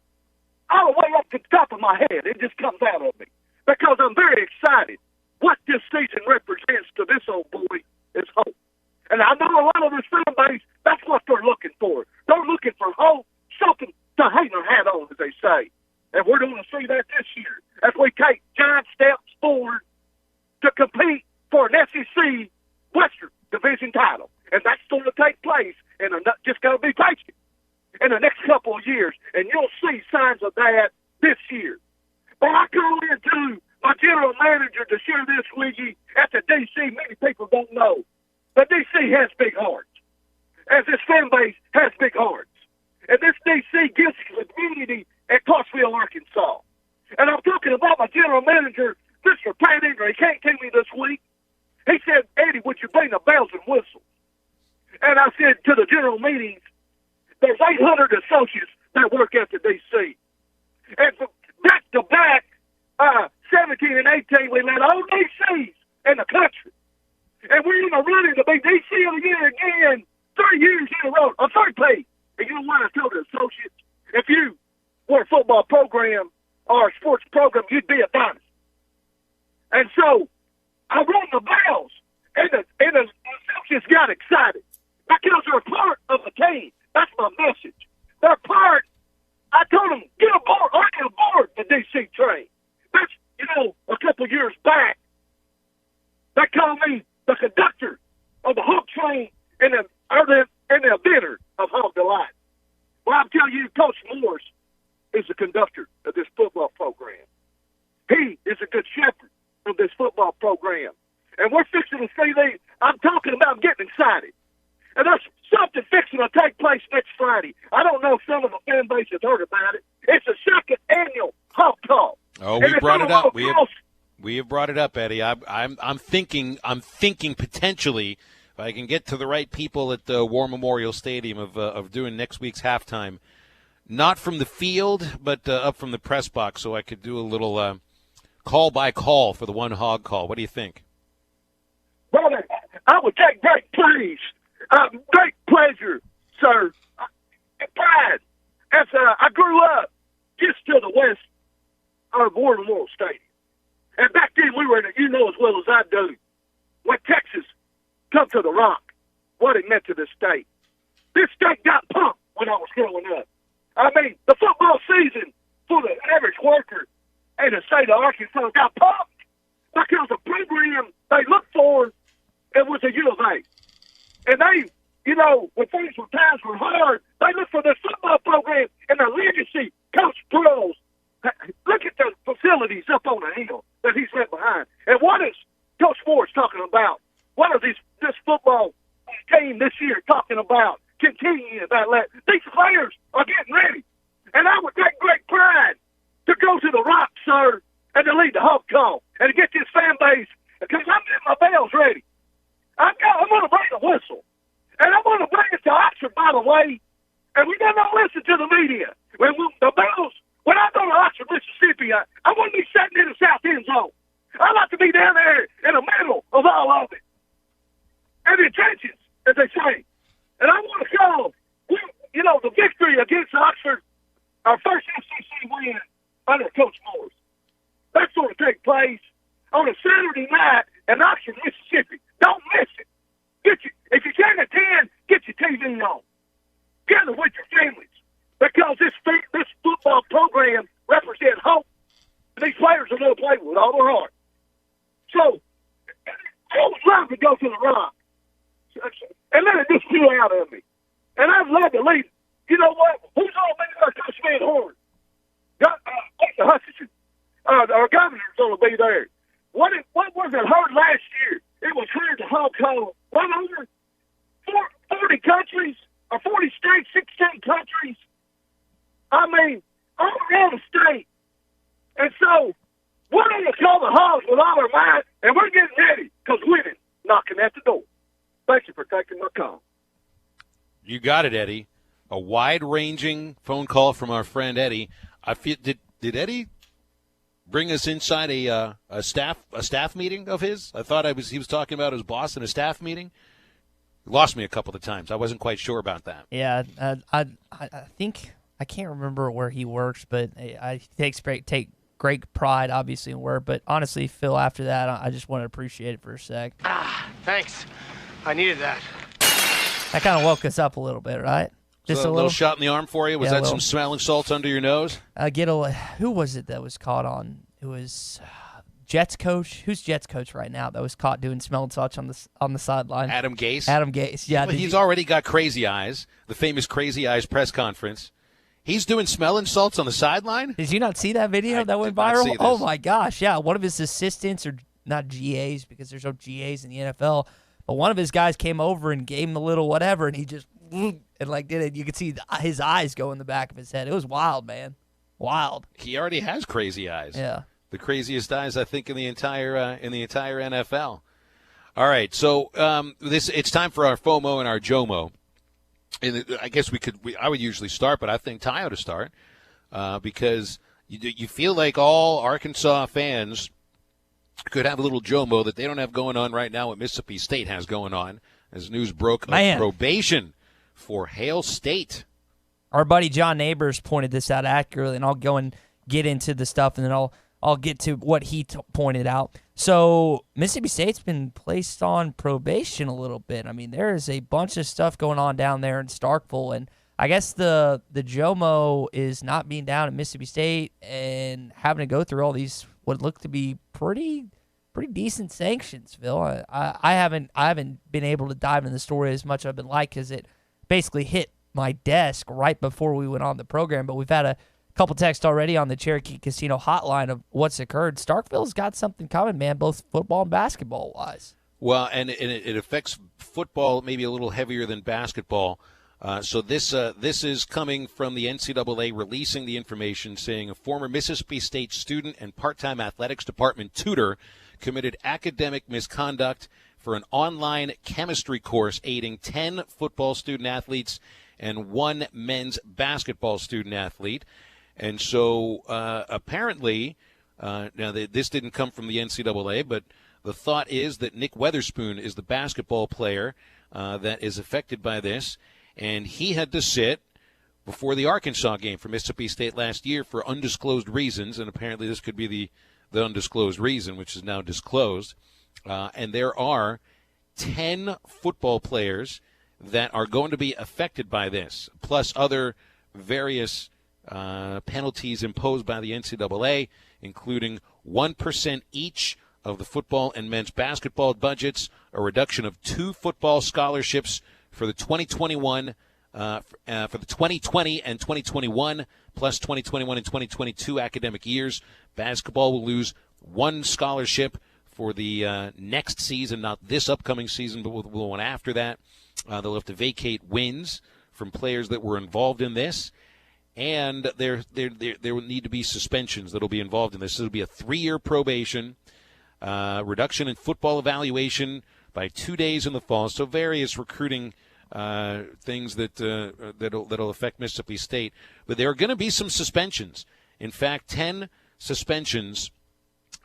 all the way up to the top of my head. It just comes out of me because I'm very excited. What this season represents to this old boy is hope. And I know a lot of this fan base, that's what they're looking for. They're looking for hope, something to hang their hat on, as they say. And we're going to see that this year as we take giant steps forward to compete for an SEC Western Division title. And that's going to take place, and just got to be patient in the next couple of years, and you'll see signs of that this year. But I call in to my general manager to share this with you at the DC. Many people don't know, but DC has big hearts, as this fan base has big hearts. And this DC gives the community at Clarksville, Arkansas. And I'm talking about my general manager, Mr. Pat Ingram. He came to me this week. He said, Eddie, would you bring the bells and whistles? And I said to the general meetings, there's 800 associates that work at the DC. And from back to back, 17 and 18, we led all DCs in the country. And we're in a running to be DC of the year again 3 years in a row. I'm sorry, Pete. And you know what I told the associates? If you were a football program or a sports program, you'd be a dynasty. And so I rang the bells, and the associates got excited because they're part of the team. That's my message. They're part. I told them, get aboard, or get aboard the DC train. That's, a couple years back, they called me the conductor of the Hog Train and the inventor of Hog Delight. Well, I'm telling you, Coach Morse is the conductor of this football program. He is a good shepherd of this football program. And we're fixing to see these. I'm talking about getting excited. And there's something fixing to take place next Friday. I don't know if some of the fan base has heard about it. It's the second annual Hawk Call. Oh, we brought it up. We have brought it up, Eddie. I'm thinking potentially, if I can get to the right people at the War Memorial Stadium, of doing next week's halftime, not from the field, but up from the press box, so I could do a little call by call for the one hog call. What do you think? Brother, I would take great praise, great pleasure, sir, and pride. As I grew up just to the west of War Memorial Stadium. And back then we were in it, you know as well as I do, when Texas come to the Rock, what it meant to this state. This state got pumped when I was growing up. I mean, the football season for the average worker in the state of Arkansas got pumped because the program they looked for, it was a U of A. And they, when times were hard, they looked for this football program and their legacy, Coach Pros. Look at the facilities up on the hill that he's left behind. And what is Coach Moore's talking about? What are this football team this year talking about? Continuing about that. These players are getting ready. And I would take great pride to go to the Rock, sir, and to lead the Hawk Call and to get this fan base, because I'm getting my bells ready. I'm going to bring the whistle. And I'm going to bring it to Oxford, by the way. And we got to listen to the media. The bells, when I go to Oxford, Mississippi, I want to be sitting in the south end zone. I like to be down there in the middle of all of it. And the trenches, as they say. And I want to call, the victory against Oxford, our first win under Coach Morris. That's going to take place on a Saturday night in Oxford, Mississippi. Don't miss it. If you can attend, get your TV on. Gather with your families, because this football program represents hope. These players are going to play with all their heart. So, I would love to go to the Rock and let it just feel out of me. And I'd love to leave. You know what? Who's going to be there? Coach Van Horn. Hutchinson. Our governor's going to be there. What was it heard last year? It was heard to Hulk Hogan. What over 40 countries, or 40 states, 16 countries. I mean, all around the state. And so, we're going to call the Hogs with all our might, and we're getting ready, because winning knocking at the door. Thank you for taking my call. You got it, Eddie. A wide-ranging phone call from our friend Eddie. I feel did Eddie bring us inside a staff meeting of his? I thought he was talking about his boss in a staff meeting. He lost me a couple of times. I wasn't quite sure about that. Yeah, I think I can't remember where he works, but I take great pride, obviously, in work. But honestly, Phil, after that, I just want to appreciate it for a sec. Thanks. I needed that. That kind of woke us up a little bit, right? Just a little shot in the arm for you. Was that some smelling salts under your nose? Who was it that was caught on? It was Jets coach. Who's Jets coach right now that was caught doing smelling salts on the sideline? Adam Gase. Adam Gase. Yeah, well, he's already got Crazy Eyes, the famous Crazy Eyes press conference. He's doing smelling salts on the sideline? Did you not see that video that went viral? Oh, my gosh, yeah. One of his assistants, or not GAs because there's no GAs in the NFL, but one of his guys came over and gave him a little whatever, and he just and did it. You could see his eyes go in the back of his head. It was wild, man. Wild. He already has crazy eyes. Yeah. The craziest eyes, I think, in the entire NFL. All right, so it's time for our FOMO and our JOMO. And I guess I would usually start, but I think Tye ought to start because you feel like all Arkansas fans could have a little JOMO that they don't have going on right now what Mississippi State has going on, as news broke of probation for Hale State. Our buddy John Neighbors pointed this out accurately, and I'll go and get into the stuff, and then I'll get to what he pointed out. So Mississippi State's been placed on probation a little bit. I mean, there is a bunch of stuff going on down there in Starkville, and I guess the JOMO is not being down at Mississippi State and having to go through all these what look to be pretty decent sanctions, Phil. I haven't been able to dive into the story as much as I've been like, because it basically hit my desk right before we went on the program. But we've had a couple texts already on the Cherokee Casino hotline of what's occurred. Starkville's got something coming, man, both football and basketball wise. Well, and it affects football maybe a little heavier than basketball. So this is coming from the NCAA releasing the information saying a former Mississippi State student and part-time athletics department tutor committed academic misconduct for an online chemistry course aiding 10 football student athletes and 1 men's basketball student athlete. And so apparently, this didn't come from the NCAA, but the thought is that Nick Weatherspoon is the basketball player that is affected by this. And he had to sit before the Arkansas game for Mississippi State last year for undisclosed reasons, and apparently this could be the undisclosed reason, which is now disclosed. And there are 10 football players that are going to be affected by this, plus other various penalties imposed by the NCAA, including 1% each of the football and men's basketball budgets, a reduction of 2 football scholarships for the 2021, for the 2020 and 2021, plus 2021 and 2022 academic years. Basketball will lose 1 scholarship for the next season, not this upcoming season, but the one after that. They'll have to vacate wins from players that were involved in this. And there will need to be suspensions that will be involved in this. It will be a 3-year probation, reduction in football evaluation by 2 days in the fall. So various recruiting things that'll affect Mississippi State. But there are going to be some suspensions. In fact, 10 suspensions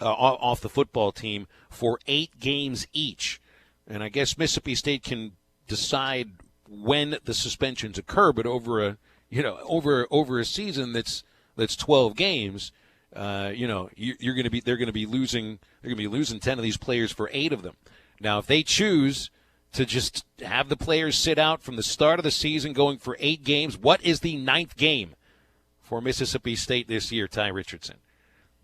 off the football team for 8 games each. And I guess Mississippi State can decide when the suspensions occur, but over a season that's that's 12 games, they're going to be losing 10 of these players for 8 of them. Now, if they choose to just have the players sit out from the start of the season going for 8 games, what is the 9th game for Mississippi State this year, Tye Richardson?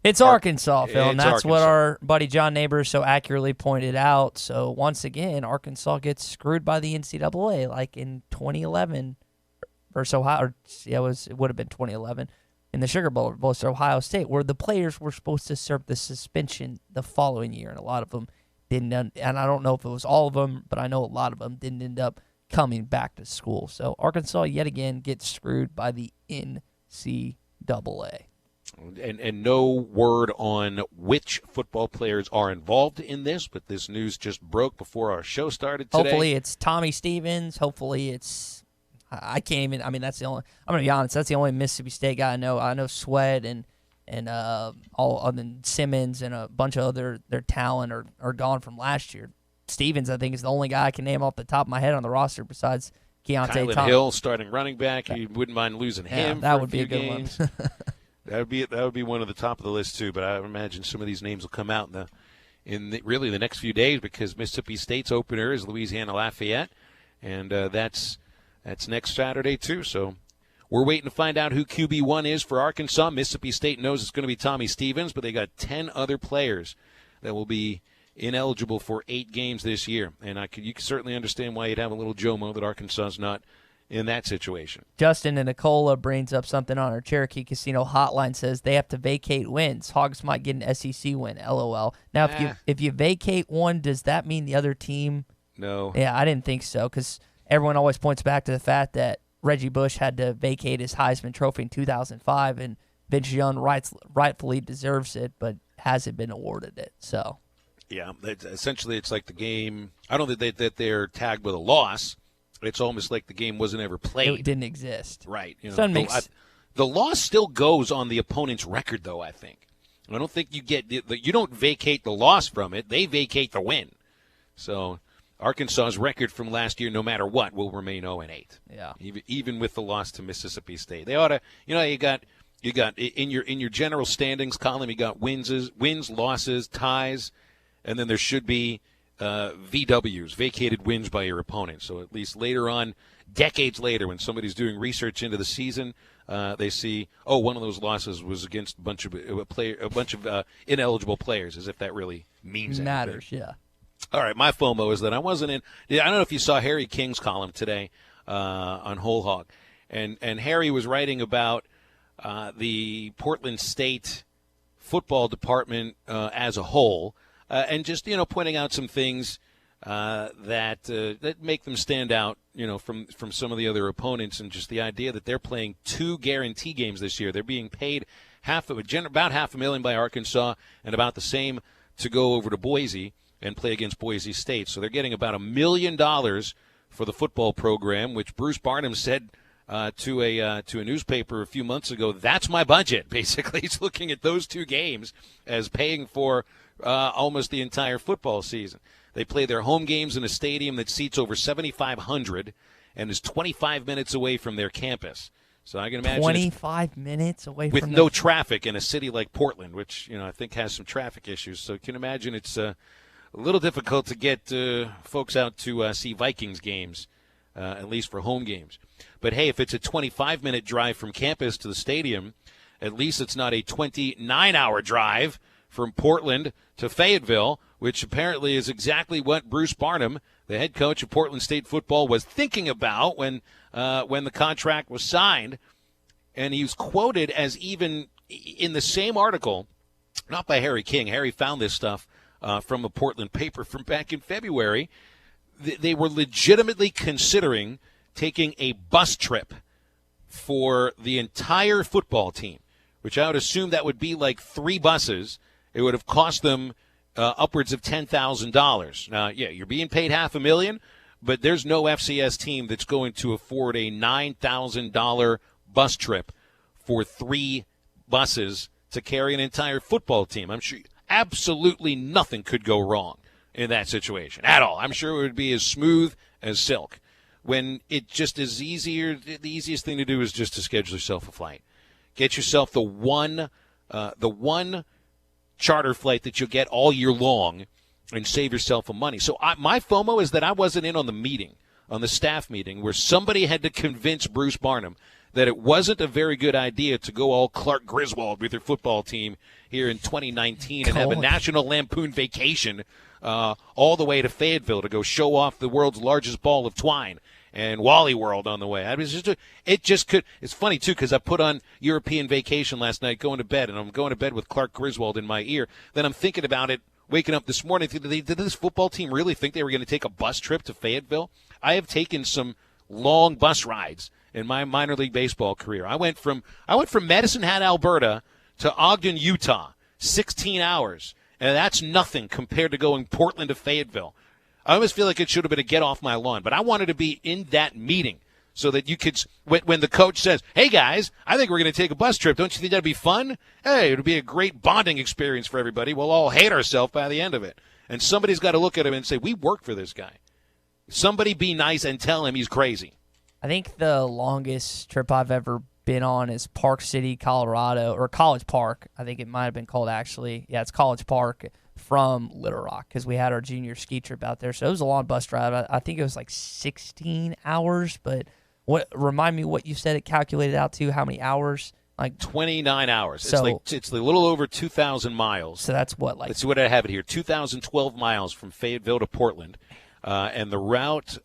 It's Arkansas, Phil, and that's Arkansas. what our buddy John Neighbors so accurately pointed out. So, once again, Arkansas gets screwed by the NCAA like in 2011 versus Ohio. It would have been 2011 in the Sugar Bowl versus Ohio State, where the players were supposed to serve the suspension the following year, and a lot of them didn't. And I don't know if it was all of them, but I know a lot of them didn't end up coming back to school. So, Arkansas, yet again, gets screwed by the NCAA. And no word on which football players are involved in this, but this news just broke before our show started today. Hopefully it's Tommy Stevens. Hopefully it's I can't even. I mean, that's the only. I'm gonna be honest. That's the only Mississippi State guy I know. I know Sweat and all other Simmons and a bunch of their talent are gone from last year. Stevens, I think, is the only guy I can name off the top of my head on the roster besides Keontae Kylan Thomas. Hill, starting running back. You wouldn't mind losing him. That for would be a good games. one. That would be one of the top of the list too. But I imagine some of these names will come out in really the next few days, because Mississippi State's opener is Louisiana Lafayette, and that's next Saturday too. So we're waiting to find out who QB1 is for Arkansas. Mississippi State knows it's going to be Tommy Stevens, but they got 10 other players that will be ineligible for 8 games this year, and you can certainly understand why you'd have a little JOMO that Arkansas is not in that situation. Justin and Nicola brings up something on our Cherokee Casino hotline. Says they have to vacate wins. Hogs might get an SEC win. LOL. Now, if you vacate one, does that mean the other team? No. Yeah, I didn't think so, because everyone always points back to the fact that Reggie Bush had to vacate his Heisman Trophy in 2005, and Vince Young rightfully deserves it, but hasn't been awarded it. So. Yeah, essentially it's like the game. I don't think that they're tagged with a loss. It's almost like the game wasn't ever played. It didn't exist. Right. The loss still goes on the opponent's record, though, I think. I don't think you don't vacate the loss from it. They vacate the win. So Arkansas's record from last year, no matter what, will remain 0-8. Yeah. Even with the loss to Mississippi State. They ought to, you got in your general standings column, you got wins, losses, ties, and then there should be VWs, vacated wins by your opponent. So at least later on, decades later, when somebody's doing research into the season, they see, one of those losses was against a bunch of ineligible players, as if that really means matters. anything. Yeah. All right, my FOMO is that I wasn't in. I don't know if you saw Harry King's column today on Whole Hog, and Harry was writing about the Portland State football department as a whole. And just, pointing out some things that make them stand out, from some of the other opponents, and just the idea that they're playing 2 guarantee games this year. They're being paid about $500,000 by Arkansas, and about the same to go over to Boise and play against Boise State. So they're getting about $1 million for the football program, which Bruce Barnum said to a newspaper a few months ago. That's my budget. Basically, he's looking at those 2 games as paying for almost the entire football season. They play their home games in a stadium that seats over 7,500 and is 25 minutes away from their campus. So I can imagine 25 minutes away with from no traffic in a city like Portland, which I think has some traffic issues. So you can imagine it's a little difficult to get folks out to see Vikings games, at least for home games. But hey, if it's a 25-minute drive from campus to the stadium, at least it's not a 29-hour drive from Portland to Fayetteville, which apparently is exactly what Bruce Barnum, the head coach of Portland State football, was thinking about when the contract was signed. And he was quoted as, even in the same article, not by Harry King. Harry found this stuff from a Portland paper from back in February. They were legitimately considering taking a bus trip for the entire football team, which I would assume that would be like 3 buses. It would have cost them upwards of $10,000. Now, yeah, you're being paid $500,000, but there's no FCS team that's going to afford a $9,000 bus trip for 3 buses to carry an entire football team. I'm sure absolutely nothing could go wrong in that situation at all. I'm sure it would be as smooth as silk. When it just is easier, the easiest thing to do is just to schedule yourself a flight. Get yourself the one charter flight that you'll get all year long and save yourself some money. So my FOMO is that I wasn't in on the meeting, on the staff meeting, where somebody had to convince Bruce Barnum that it wasn't a very good idea to go all Clark Griswold with your football team here in 2019 and have a National Lampoon Vacation all the way to Fayetteville to go show off the world's largest ball of twine and Wally World on the way. It's funny, too, because I put on European Vacation last night going to bed, and I'm going to bed with Clark Griswold in my ear. Then I'm thinking about it, waking up this morning. Did this football team really think they were going to take a bus trip to Fayetteville? I have taken some long bus rides in my minor league baseball career. I went from Medicine Hat, Alberta to Ogden, Utah, 16 hours, and that's nothing compared to going Portland to Fayetteville. I almost feel like it should have been a get off my lawn, but I wanted to be in that meeting so that you could, when the coach says, hey, guys, I think we're going to take a bus trip. Don't you think that would be fun? Hey, it would be a great bonding experience for everybody. We'll all hate ourselves by the end of it. And somebody's got to look at him and say, we worked for this guy. Somebody be nice and tell him he's crazy. I think the longest trip I've ever been on is Park City, Colorado, or College Park. I think it might have been called, actually. Yeah, it's College Park from Little Rock because we had our junior ski trip out there. So it was a long bus drive. I think it was like 16 hours. But remind me what you said it calculated out to, how many hours? Like 29 hours. So, it's a little over 2,000 miles. So that's what, like? Let's see what I have it here. 2,012 miles from Fayetteville to Portland. And the route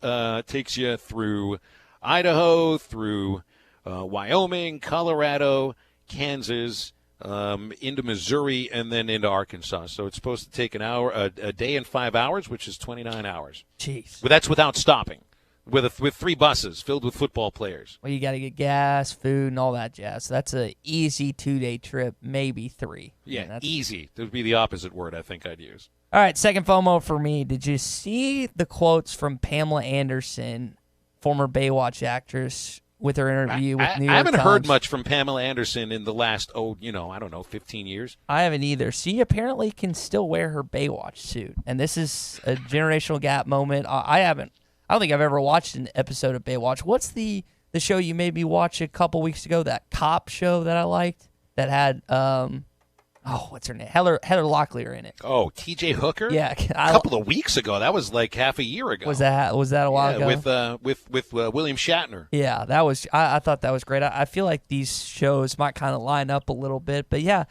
takes you through Idaho, through Wyoming, Colorado, Kansas, into Missouri, and then into Arkansas. So it's supposed to take a day and 5 hours, which is 29 hours. Jeez. But that's without stopping, with 3 buses filled with football players. Well, you got to get gas, food, and all that jazz. So that's an easy 2-day trip, maybe 3. Yeah, easy. That would be the opposite word I think I'd use. All right, second FOMO for me. Did you see the quotes from Pamela Anderson, former Baywatch actress, with her interview with New York I haven't Times? heard much from Pamela Anderson in the last, 15 years. I haven't either. She apparently can still wear her Baywatch suit, and this is a generational gap moment. I don't think I've ever watched an episode of Baywatch. What's the show you made me watch a couple weeks ago, that cop show that I liked that had what's her name? Heather Locklear in it. Oh, T.J. Hooker? Yeah. A couple of weeks ago. That was like half a year ago. Was that a while ago? With William Shatner. Yeah, that was. I thought that was great. I feel like these shows might kind of line up a little bit. But yeah,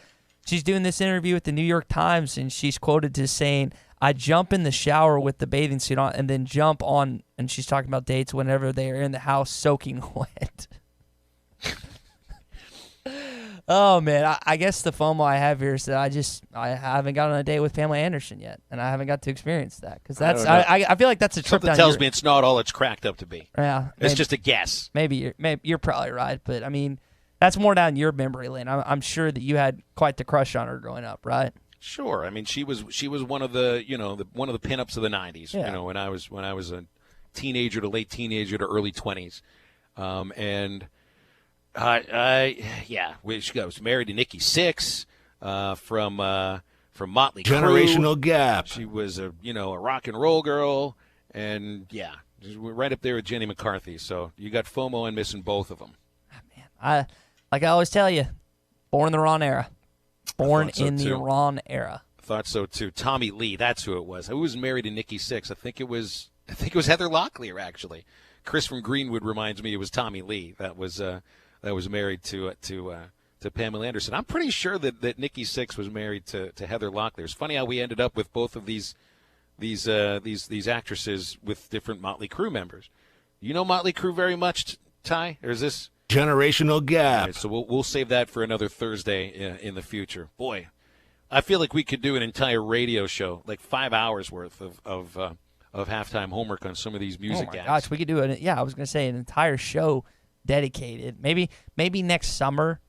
she's doing this interview with the New York Times, and she's quoted as saying, I jump in the shower with the bathing suit on and then jump on, and she's talking about dates whenever they are in the house soaking wet. Oh, man, I guess the FOMO I have here is that I haven't gotten on a date with Pamela Anderson yet, and I haven't got to experience that. Because I feel like that's a trip Something tells me it's not all it's cracked up to be. Yeah. It's just a guess. Maybe you're probably right, but, I mean, that's more down your memory lane. I'm sure that you had quite the crush on her growing up, right? Sure. I mean, she was one of the one of the pinups of the 90s. Yeah. When I was a teenager to late teenager to early 20s, and she was married to Nikki Sixx from Motley Crue. Generational gap. She was a rock and roll girl, and we're right up there with Jenny McCarthy. So you got FOMO and missing both of them. I always tell you, born in the wrong era. Born in the wrong era. I thought so too. Tommy Lee, that's who it was. Who was married to Nikki Sixx? I think it was Heather Locklear, actually. Chris from Greenwood reminds me it was Tommy Lee that was married to Pamela Anderson. I'm pretty sure that Nikki Sixx was married to Heather Locklear. It's funny how we ended up with both of these actresses with different Motley Crue members. You know Motley Crue very much, Ty, or is this generational gap? Right, so we'll save that for another Thursday in the future. Boy, I feel like we could do an entire radio show, like 5 hours worth of halftime homework on some of these music acts. Gosh, we could do it. Yeah, I was going to say an entire show dedicated. Maybe next summer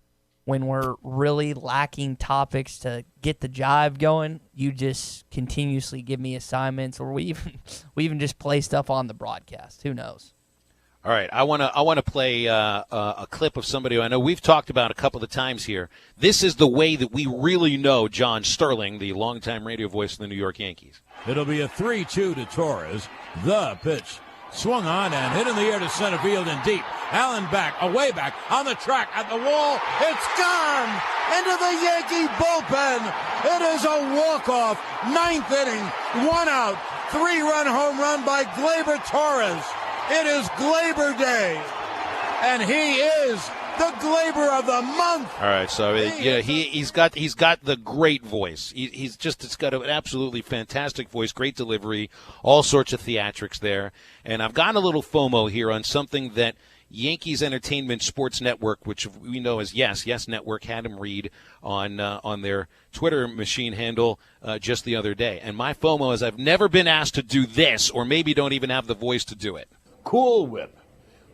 when we're really lacking topics to get the jive going, you just continuously give me assignments, or we even just play stuff on the broadcast. Who knows? All right, I want to play a clip of somebody who I know we've talked about a couple of times here. This is the way that we really know John Sterling, the longtime radio voice of the New York Yankees. It'll be a 3-2 to Torres. The pitch. Swung on and hit in the air to center field and deep. Allen back, away back, on the track, at the wall. It's gone into the Yankee bullpen. It is a walk-off, 9th inning, 1 out, 3-run home run by Gleyber Torres. It is Gleyber Day, and he is the Gleyber of the month. All right, so he's got the great voice. It's got an absolutely fantastic voice, great delivery, all sorts of theatrics there. And I've gotten a little FOMO here on something that Yankees Entertainment Sports Network, which we know as Yes Network, had him read on their Twitter machine handle just the other day. And my FOMO is I've never been asked to do this, or maybe don't even have the voice to do it. Cool Whip,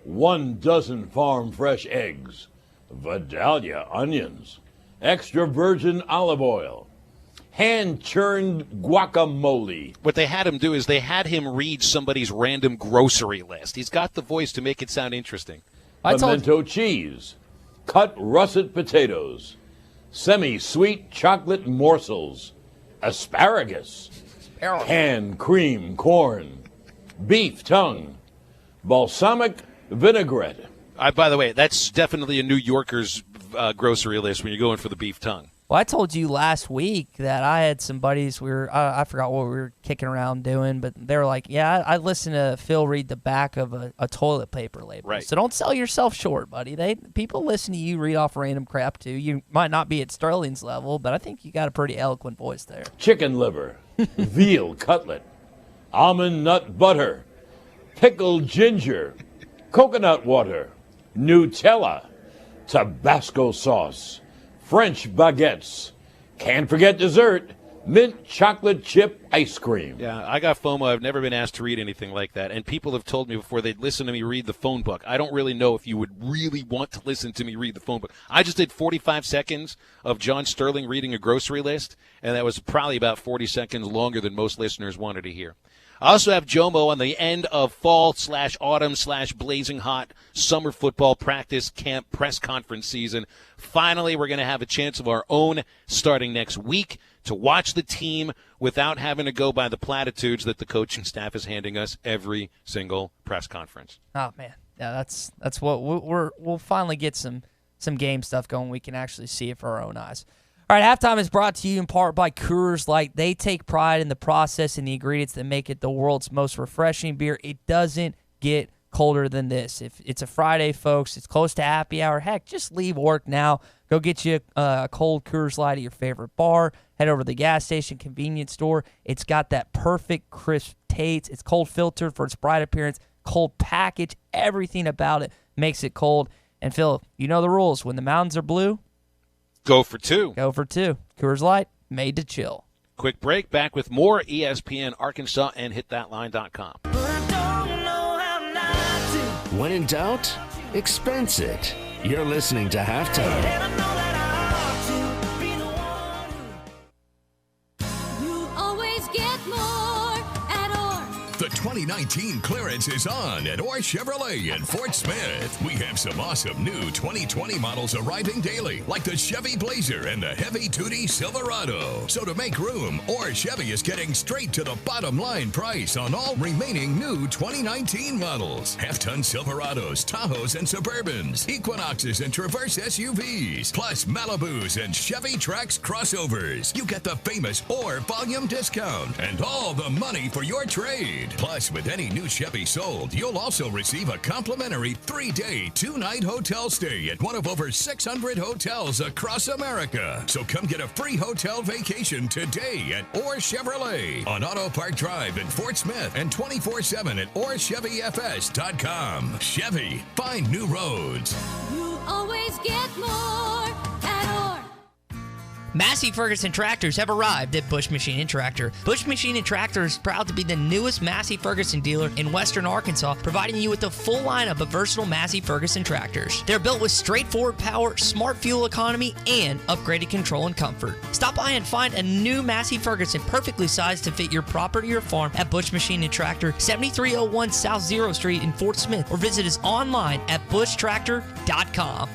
1 dozen farm fresh eggs, Vidalia onions, extra virgin olive oil, hand-churned guacamole. What they had him do is they had him read somebody's random grocery list. He's got the voice to make it sound interesting. Pimento cheese, cut russet potatoes, semi-sweet chocolate morsels, asparagus, canned cream corn, beef tongue, balsamic vinaigrette. By the way, that's definitely a New Yorker's grocery list when you're going for the beef tongue. Well, I told you last week that I had some buddies. I forgot what we were kicking around doing, but they were like, "Yeah, I listened to Phil read the back of a toilet paper label." Right. So don't sell yourself short, buddy. People listen to you read off random crap too. You might not be at Sterling's level, but I think you got a pretty eloquent voice there. Chicken liver, veal cutlet, almond nut butter, pickled ginger, coconut water, Nutella, Tabasco sauce, French baguettes. Can't forget dessert, mint chocolate chip ice cream. Yeah, I got FOMO. I've never been asked to read anything like that. And people have told me before they'd listen to me read the phone book. I don't really know if you would really want to listen to me read the phone book. I just did 45 seconds of John Sterling reading a grocery list, and that was probably about 40 seconds longer than most listeners wanted to hear. I also have Jomo on the end of fall/autumn/blazing hot summer football practice camp press conference season. Finally, we're going to have a chance of our own starting next week to watch the team without having to go by the platitudes that the coaching staff is handing us every single press conference. Oh man, yeah, that's what we'll finally get some game stuff going. We can actually see it for our own eyes. All right, halftime is brought to you in part by Coors Light. They take pride in the process and the ingredients that make it the world's most refreshing beer. It doesn't get colder than this. If it's a Friday, folks, it's close to happy hour. Heck, just leave work now. Go get you a cold Coors Light at your favorite bar. Head over to the gas station, convenience store. It's got that perfect crisp taste. It's cold filtered for its bright appearance, cold package. Everything about it makes it cold. And Phil, you know the rules. When the mountains are blue, go for two. Go for two. Coors Light, made to chill. Quick break. Back with more ESPN Arkansas and hitthatline.com. When in doubt, expense it. You're listening to Halftime. You always get more at Orr. The 2019 clearance is on at Orr Chevrolet in Fort Smith. We have some awesome new 2020 models arriving daily, like the Chevy Blazer and the heavy-duty Silverado. So to make room, Orr Chevy is getting straight to the bottom line price on all remaining new 2019 models. Half-ton Silverados, Tahoes, and Suburbans, Equinoxes, and Traverse SUVs, plus Malibus and Chevy Trax crossovers. You get the famous Orr volume discount and all the money for your trade. Plus, with any new Chevy sold, you'll also receive a complimentary 3-day, 2-night hotel stay at one of over 600 hotels across America. So come get a free hotel vacation today at Orr Chevrolet on Auto Park Drive in Fort Smith and 24/7 at OrChevyFS.com. Chevy, find new roads. You always get more at Orr. Massey Ferguson tractors have arrived at Bush Machine and Tractor. Bush Machine and Tractor is proud to be the newest Massey Ferguson dealer in Western Arkansas, providing you with a full lineup of versatile Massey Ferguson tractors. They're built with straightforward power, smart fuel economy, and upgraded control and comfort. Stop by and find a new Massey Ferguson perfectly sized to fit your property or farm at Bush Machine and Tractor, 7301 South 0 Street in Fort Smith, or visit us online at bushtractor.com.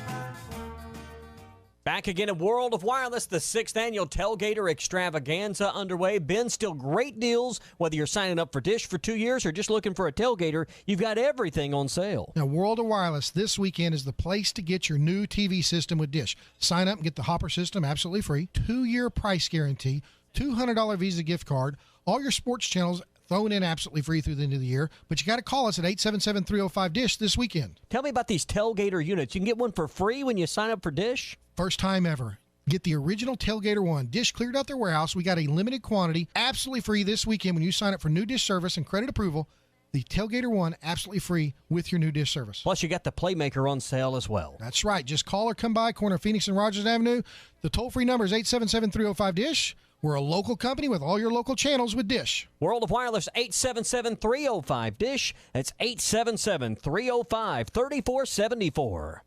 Back again at World of Wireless, the 6th annual Tailgater Extravaganza underway. Ben, still great deals. Whether you're signing up for Dish for 2 years or just looking for a tailgater, you've got everything on sale. Now, World of Wireless this weekend is the place to get your new TV system with Dish. Sign up and get the Hopper system absolutely free. 2-year price guarantee, $200 Visa gift card, all your sports channels thrown in absolutely free through the end of the year. But you got to call us at 877-305-DISH this weekend. Tell me about these tailgater units. You can get one for free when you sign up for Dish? First time ever. Get the original Tailgater one. Dish cleared out their warehouse. We got a limited quantity, absolutely free this weekend when you sign up for new Dish service and credit approval. The Tailgater one, absolutely free with your new Dish service. Plus, you got the Playmaker on sale as well. That's right. Just call or come by, corner of Phoenix and Rogers Avenue. The toll-free number is 877-305-DISH. We're a local company with all your local channels with Dish. World of Wireless, 877-305-DISH. That's 877-305-3474.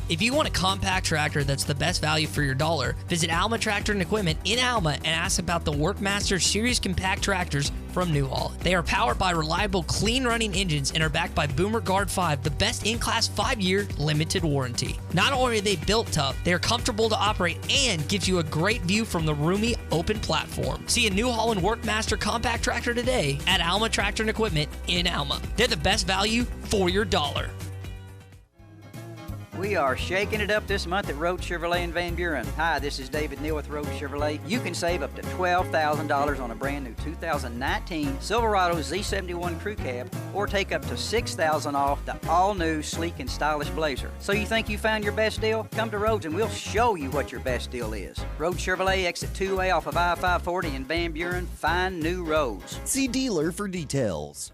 If you want a compact tractor that's the best value for your dollar, visit Alma Tractor and Equipment in Alma and ask about the Workmaster Series compact tractors from Newhall. They are powered by reliable, clean-running engines and are backed by Boomer Guard 5, the best in-class 5-year limited warranty. Not only are they built tough, they are comfortable to operate and gives you a great view from the roomy, open platform. See a Newhall and Workmaster compact tractor today at Alma Tractor and Equipment in Alma. They're the best value for your dollar. We are shaking it up this month at Road Chevrolet in Van Buren. Hi, this is David Neal with Road Chevrolet. You can save up to $12,000 on a brand new 2019 Silverado Z71 Crew Cab, or take up to $6,000 off the all-new sleek and stylish Blazer. So you think you found your best deal? Come to Roads and we'll show you what your best deal is. Road Chevrolet, exit 2A off of I-540 in Van Buren. Find new roads. See dealer for details.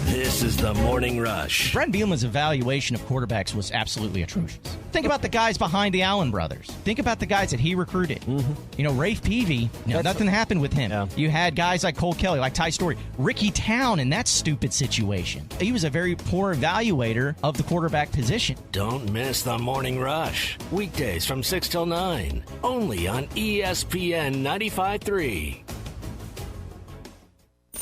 This is the Morning Rush. Brent Bielema's evaluation of quarterbacks was absolutely atrocious. Think about the guys behind the Allen brothers. Think about the guys that he recruited. You know, Rafe Peavy, nothing happened with him. Yeah. You had guys like Cole Kelly, like Ty Story, Ricky Town in that stupid situation. He was a very poor evaluator of the quarterback position. Don't miss the Morning Rush. Weekdays from 6 till 9. Only on ESPN 95.3.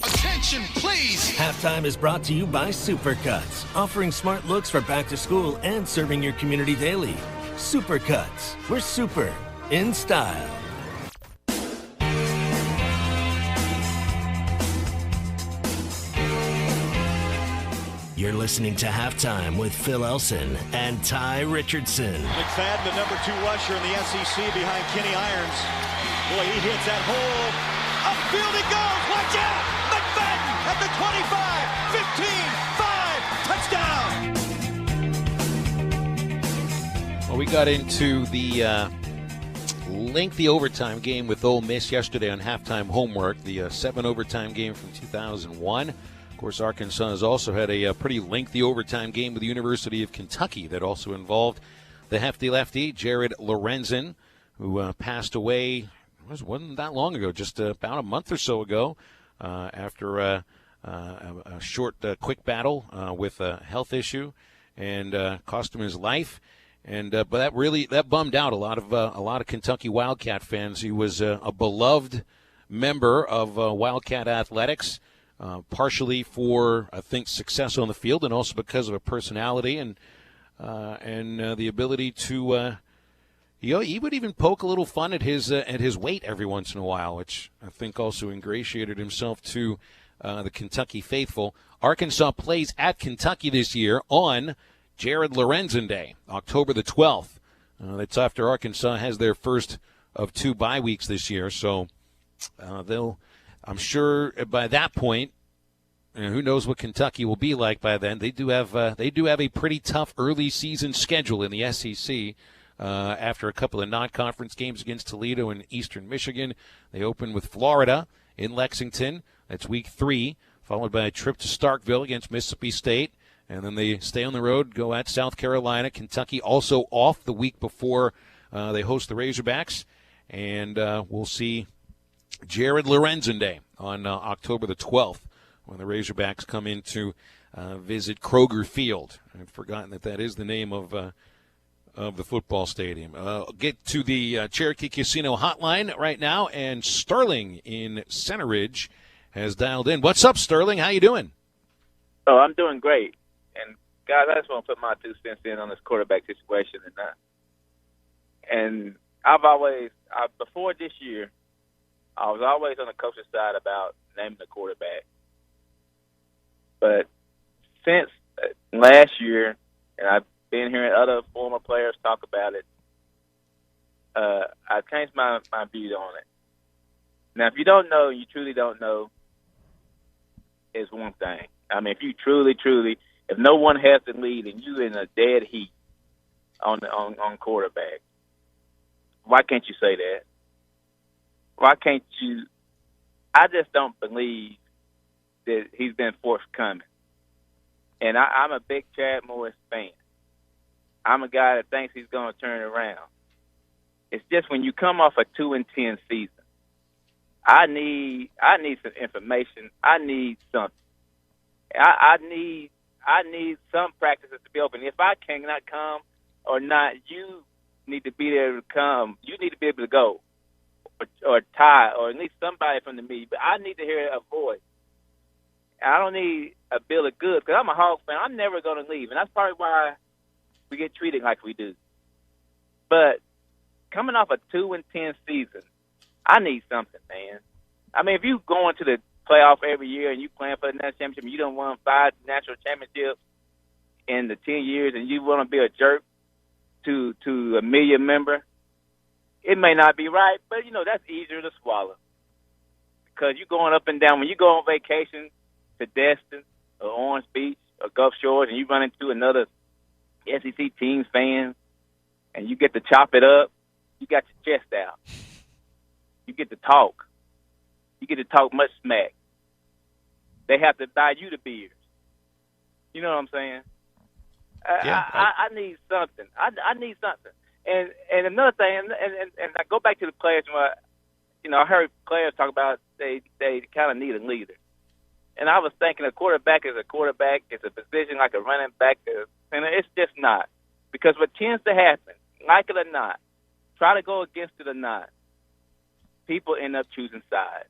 Attention, please! Halftime is brought to you by Supercuts, offering smart looks for back to school and serving your community daily. Supercuts, we're super in style. You're listening to Halftime with Phil Elson and Tye Richardson. McFadden, the number 2 rusher in the SEC behind Kenny Irons. Boy, he hits that hole. Upfield he goes. Watch out! McFadden at the 25, 15, 5, touchdown! Well, we got into the lengthy overtime game with Ole Miss yesterday on halftime homework, the 7 overtime game from 2001. Of course, Arkansas has also had a pretty lengthy overtime game with the University of Kentucky that also involved the hefty lefty, Jared Lorenzen, who passed away, wasn't that long ago, just about a month or so ago, after a short, quick battle with a health issue, and cost him his life. And but that bummed out a lot of Kentucky Wildcat fans. He was a beloved member of Wildcat athletics. Partially for, I think, success on the field, and also because of a personality and the ability to, he would even poke a little fun at his weight every once in a while, which I think also ingratiated himself to the Kentucky faithful. Arkansas plays at Kentucky this year on Jared Lorenzen Day, October the 12th. That's after Arkansas has their first of 2 bye weeks this year, so I'm sure by that point, who knows what Kentucky will be like by then. They do have a pretty tough early season schedule in the SEC. After a couple of non-conference games against Toledo and Eastern Michigan, they open with Florida in Lexington. That's week 3, followed by a trip to Starkville against Mississippi State, and then they stay on the road, go at South Carolina. Kentucky also off the week before they host the Razorbacks, and we'll see Jared Lorenzen Day on October the 12th when the Razorbacks come in to visit Kroger Field. I've forgotten that is the name of the football stadium. Get to the Cherokee Casino hotline right now, and Sterling in Center Ridge has dialed in. What's up, Sterling? How you doing? Oh, I'm doing great. And, guys, I just want to put my 2 cents in on this quarterback situation. And And before this year, I was always on the coach's side about naming the quarterback. But since last year, and I've been hearing other former players talk about it, I've changed my views on it. Now, if you don't know, you truly don't know, is one thing. I mean, if you truly, if no one has the lead and you in a dead heat on quarterback, why can't you say that? Why can't you? I just don't believe that he's been forthcoming. And I'm a big Chad Morris fan. I'm a guy that thinks he's going to turn it around. It's just when you come off a 2-10 season, I need some information. I need something. I need some practices to be open. If I cannot come or not, you need to be there to come. You need to be able to go, or Tye, or at least somebody from the media. But I need to hear a voice. I don't need a bill of goods because I'm a Hawks fan. I'm never going to leave, and that's probably why we get treated like we do. But coming off a 2-10 season, I need something, man. I mean, if you go into the playoff every year and you playing for the national championship, and you don't won 5 national championships in the 10 years, and you want to be a jerk to a media member, it may not be right, but, that's easier to swallow. Because you're going up and down. When you go on vacation to Destin or Orange Beach or Gulf Shores and you run into another SEC team's fan and you get to chop it up, you got your chest out. You get to talk. You get to talk much smack. They have to buy you the beers. You know what I'm saying? I need something. I need something. And another thing, and I go back to the players. I heard players talk about they kind of need a leader. And I was thinking a quarterback is a quarterback. It's a position like a running back. And it's just not. Because what tends to happen, like it or not, try to go against it or not, people end up choosing sides.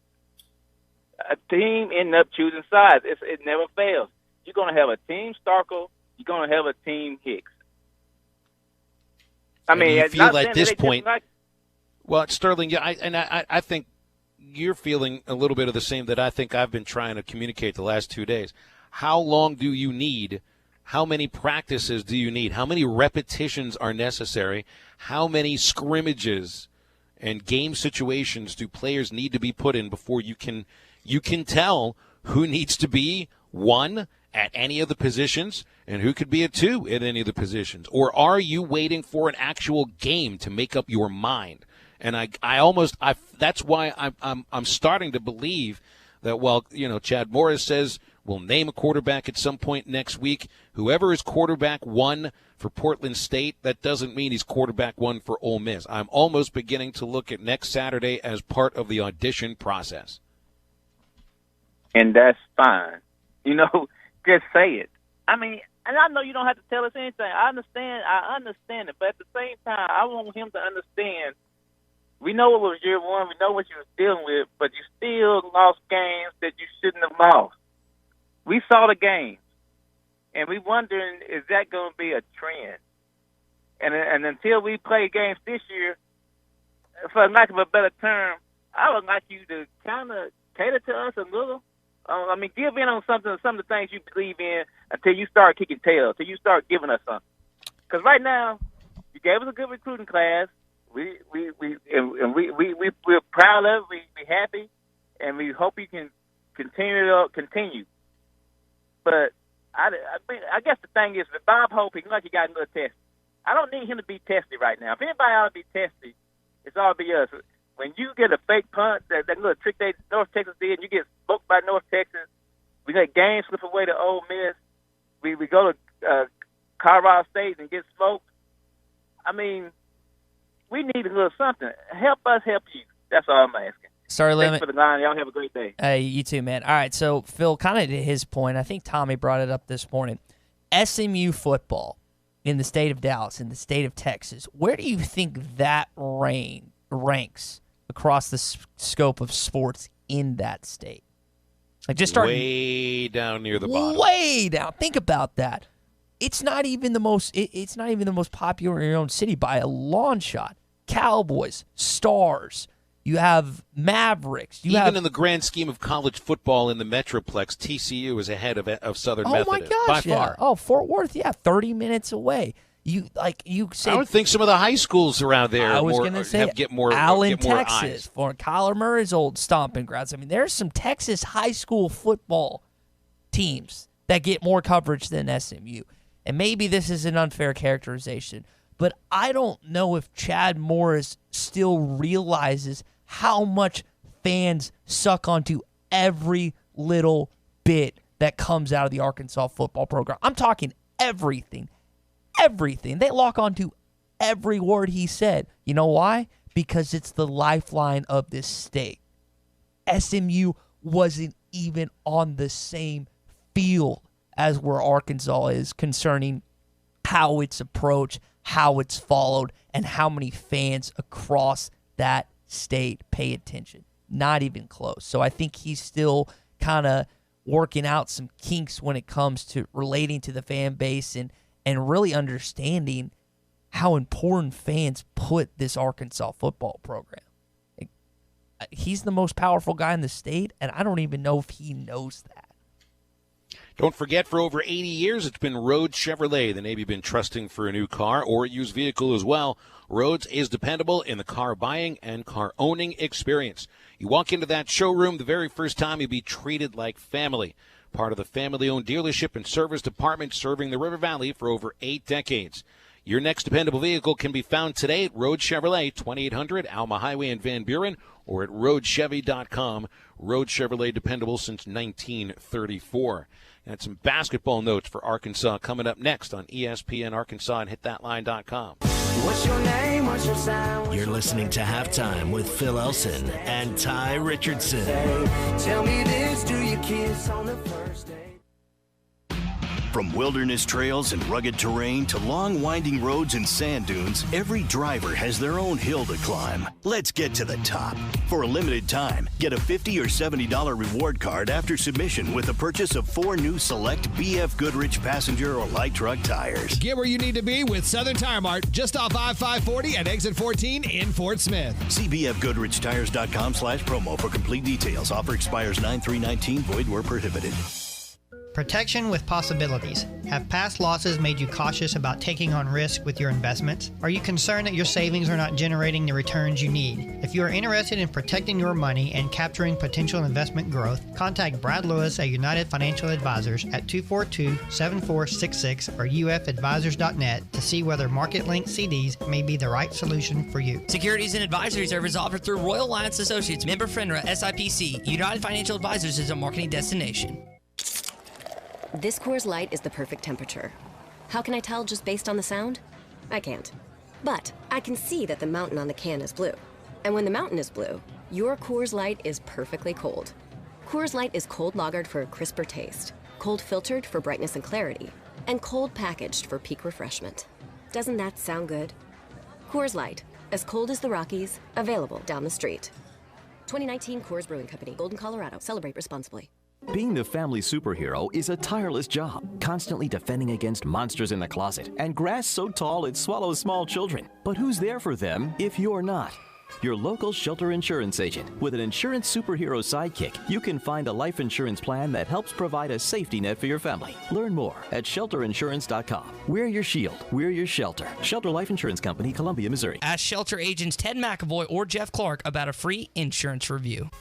A team ends up choosing sides. It never fails. You're going to have a team Starkle. You're going to have a team Hicks. I mean, you feel at this point. Well, Sterling, yeah, I think you're feeling a little bit of the same that I think I've been trying to communicate the last 2 days. How long do you need? How many practices do you need? How many repetitions are necessary? How many scrimmages and game situations do players need to be put in before you can tell who needs to be 1 at any of the positions and who could be a 2 at any of the positions? Or are you waiting for an actual game to make up your mind? And that's why I'm starting to believe that while, Chad Morris says we'll name a quarterback at some point next week, whoever is quarterback 1 for Portland State, that doesn't mean he's quarterback 1 for Ole Miss. I'm almost beginning to look at next Saturday as part of the audition process. And that's fine. Just say it. I mean, and I know you don't have to tell us anything. I understand it. But at the same time, I want him to understand we know it was year 1. We know what you were dealing with, but you still lost games that you shouldn't have lost. We saw the games, and we wondering, is that going to be a trend? And until we play games this year, for lack of a better term, I would like you to kind of cater to us a little. Give in on some of the things you believe in until you start kicking tail, until you start giving us something. Because right now, you gave us a good recruiting class. We're proud of it. We're happy, and we hope you can continue. But I guess the thing is, with Bob Hope, he's like he got a little testy. I don't need him to be testy right now. If anybody ought to be testy, it's all be us. When you get a fake punt, that little trick that North Texas did, and you get smoked by North Texas, we let games slip away to Ole Miss. We go to Colorado State and get smoked. I mean, we need a little something. Help us help you. That's all I'm asking. Thanks for the line. Y'all have a great day. Hey, you too, man. All right, so Phil, kind of to his point, I think Tommy brought it up this morning. SMU football in the state of Dallas, in the state of Texas, where do you think that ranks across the scope of sports in that state? Like just start way down near the bottom. Way down. Think about that. It's not even the most. It's not even the most popular in your own city by a long shot. Cowboys, Stars. You have Mavericks. Even in the grand scheme of college football in the Metroplex, TCU is ahead of Southern Methodist by far. Oh, Fort Worth, 30 minutes away. You say I would think some of the high schools around there I was going to say get more Allen, get more Texas, eyes. for Kyler Murray's old stomping grounds. I mean, there's some Texas high school football teams that get more coverage than SMU. And maybe this is an unfair characterization, but I don't know if Chad Morris still realizes how much fans suck onto every little bit that comes out of the Arkansas football program. I'm talking everything. Everything. They lock onto every word he said. You know why? Because it's the lifeline of this state. SMU wasn't even on the same field as where Arkansas is concerning how it's approached, how it's followed, and how many fans across that state pay attention. Not even close. So I think he's still kind of working out some kinks when it comes to relating to the fan base and really understanding how important fans put this Arkansas football program. He's the most powerful guy in the state, and I don't even know if he knows that. Don't forget, for over 80 years, it's been Rhodes Chevrolet the Navy been trusting for a new car or a used vehicle as well. Rhodes is dependable in the car buying and car owning experience. You walk into that showroom the very first time, you'll be treated like family. Part of the family-owned dealership and service department serving the River Valley for over 8 decades. Your next dependable vehicle can be found today at Rhodes Chevrolet, 2800 Alma Highway in Van Buren, or at RhodesChevy.com. Rhodes Chevrolet, dependable since 1934. And some basketball notes for Arkansas coming up next on ESPN Arkansas and HitThatLine.com. What's your name? What's your sign? You're listening to Halftime with Phil Elson and Tye Richardson. Tell me this, do you kiss on the first date? From wilderness trails and rugged terrain to long winding roads and sand dunes, every driver has their own hill to climb. Let's get to the top. For a limited time, get a $50 or $70 reward card after submission with the purchase of 4 new select BF Goodrich passenger or light truck tires. Get where you need to be with Southern Tire Mart, just off I-540 at exit 14 in Fort Smith. See bfgoodrichtires.com/promo for complete details. Offer expires 9/3/19. Void where prohibited. Protection with possibilities. Have past losses made you cautious about taking on risk with your investments? Are you concerned that your savings are not generating the returns you need? If you are interested in protecting your money and capturing potential investment growth, contact Brad Lewis at United Financial Advisors at 242-7466 or ufadvisors.net to see whether market-linked CDs may be the right solution for you. Securities and advisory service offered through Royal Alliance Associates, member FINRA, SIPC. United Financial Advisors is a marketing destination. This Coors Light is the perfect temperature. How can I tell just based on the sound? I can't. But I can see that the mountain on the can is blue. And when the mountain is blue, your Coors Light is perfectly cold. Coors Light is cold lagered for a crisper taste, cold filtered for brightness and clarity, and cold packaged for peak refreshment. Doesn't that sound good? Coors Light, as cold as the Rockies, available down the street. 2019 Coors Brewing Company, Golden, Colorado. Celebrate responsibly. Being the family superhero is a tireless job, constantly defending against monsters in the closet and grass so tall it swallows small children. But who's there for them if you're not? Your local Shelter Insurance agent. With an insurance superhero sidekick, you can find a life insurance plan that helps provide a safety net for your family. Learn more at shelterinsurance.com. We're your shield. We're your shelter. Shelter Life Insurance Company, Columbia, Missouri. Ask Shelter agents Ted McAvoy or Jeff Clark about a free insurance review.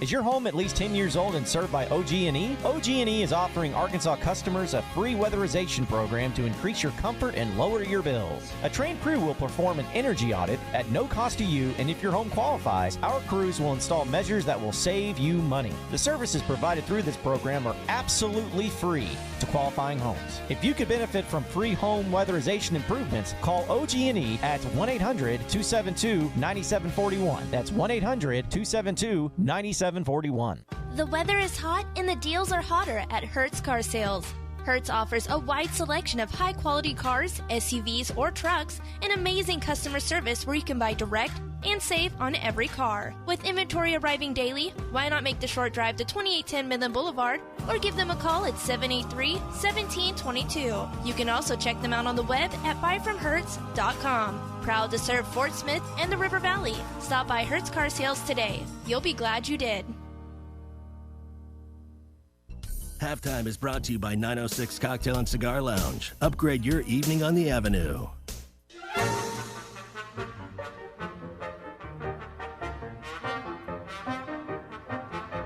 Is your home at least 10 years old and served by OG&E? OG&E is offering Arkansas customers a free weatherization program to increase your comfort and lower your bills. A trained crew will perform an energy audit at no cost to you, and if your home qualifies, our crews will install measures that will save you money. The services provided through this program are absolutely free to qualifying homes. If you could benefit from free home weatherization improvements, call OG&E at 1-800-272-9741. That's 1-800-272-9741. The weather is hot and the deals are hotter at Hertz Car Sales. Hertz offers a wide selection of high-quality cars, SUVs, or trucks, and amazing customer service where you can buy direct and save on every car. With inventory arriving daily, why not make the short drive to 2810 Midland Boulevard or give them a call at 783-1722. You can also check them out on the web at buyfromhertz.com. Proud to serve Fort Smith and the River Valley. Stop by Hertz Car Sales today. You'll be glad you did. Halftime is brought to you by 906 Cocktail and Cigar Lounge. Upgrade your evening on the Avenue.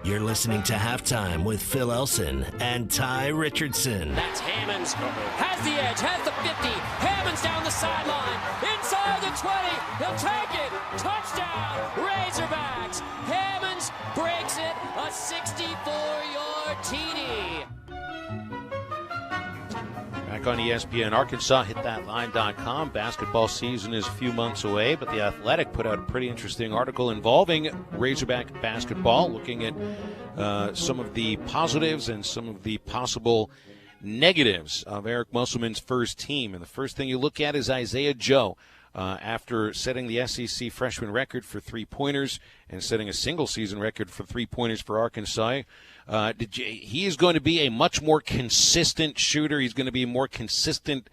You're listening to Halftime with Phil Elson and Tye Richardson. That's Hammonds. Has the edge, has the 50. Hammonds down the sideline. Inside the 20. He'll take it. Touchdown, Razorbacks. Hammonds breaks it. A 64-yard TD. Back on ESPN, Arkansas, hitthatline.com. Basketball season is a few months away, but The Athletic put out a pretty interesting article involving Razorback basketball, looking at some of the positives and some of the possible negatives of Eric Musselman's first team. And the first thing you look at is Isaiah Joe. After setting the SEC freshman record for three-pointers and setting a single-season record for three-pointers for Arkansas, he is going to be a much more consistent shooter. He's going to be a more consistent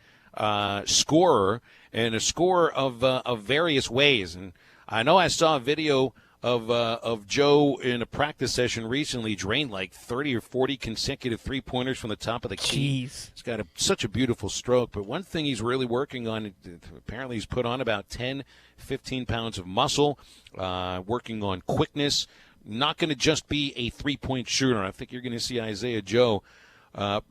scorer, and a scorer of various ways. And I know I saw a video of Joe in a practice session recently, drained like 30 or 40 consecutive three-pointers from the top of the key. Jeez. He's got such a beautiful stroke. But one thing he's really working on, apparently he's put on about 10, 15 pounds of muscle, working on quickness. Not going to just be a three-point shooter. I think you're going to see Isaiah Joe.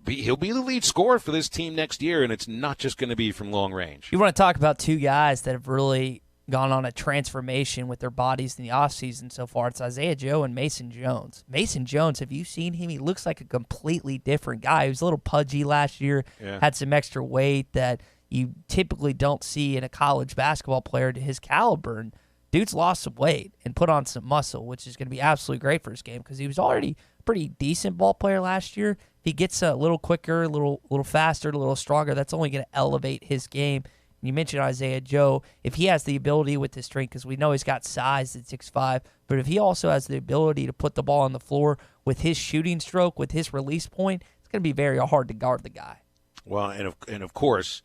He'll be the lead scorer for this team next year, and it's not just going to be from long range. You want to talk about two guys that have really gone on a transformation with their bodies in the offseason so far. It's Isaiah Joe and Mason Jones. Mason Jones, have you seen him? He looks like a completely different guy. He was a little pudgy last year, had some extra weight that you typically don't see in a college basketball player to his caliber. And dude's lost some weight and put on some muscle, which is going to be absolutely great for his game because he was already a pretty decent ball player last year. If he gets a little quicker, a little faster, a little stronger, that's only going to elevate his game. You mentioned Isaiah Joe. If he has the ability with his strength, because we know he's got size at 6'5", but if he also has the ability to put the ball on the floor with his shooting stroke, with his release point, it's going to be very hard to guard the guy. Well, and of course,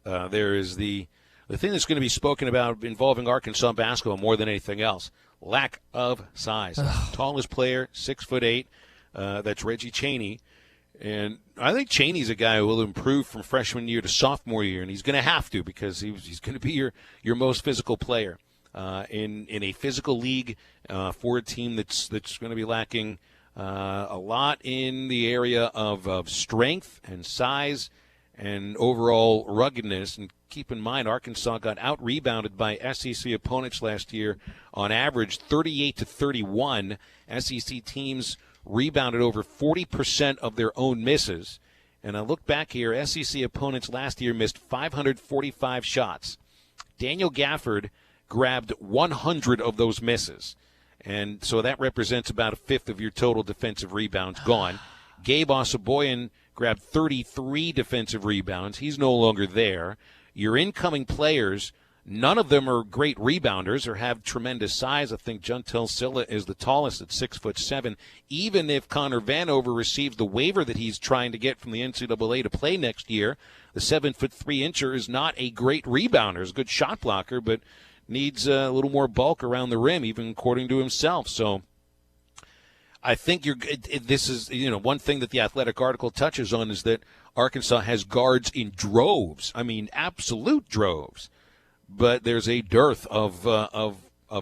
there is the thing that's going to be spoken about involving Arkansas basketball more than anything else: lack of size. Tallest player, 6'8". That's Reggie Chaney. And I think Chaney's a guy who will improve from freshman year to sophomore year, and he's going to have to because he's going to be your most physical player in a physical league for a team that's going to be lacking a lot in the area of strength and size and overall ruggedness. And keep in mind, Arkansas got out-rebounded by SEC opponents last year on average 38-31. SEC teams rebounded over 40% of their own misses. And I look back here, SEC opponents last year missed 545 shots. Daniel Gafford grabbed 100 of those misses. And so that represents about a fifth of your total defensive rebounds gone. Gabe Osaboyan grabbed 33 defensive rebounds. He's no longer there. Your incoming players, none of them are great rebounders or have tremendous size. I think Juntel Silla is the tallest at 6'7". Even if Connor Vanover receives the waiver that he's trying to get from the NCAA to play next year, the 7'3" is not a great rebounder. He's a good shot blocker, but needs a little more bulk around the rim, even according to himself. So I think this is, one thing that the Athletic article touches on is that Arkansas has guards in droves. I mean, absolute droves. But there's a dearth of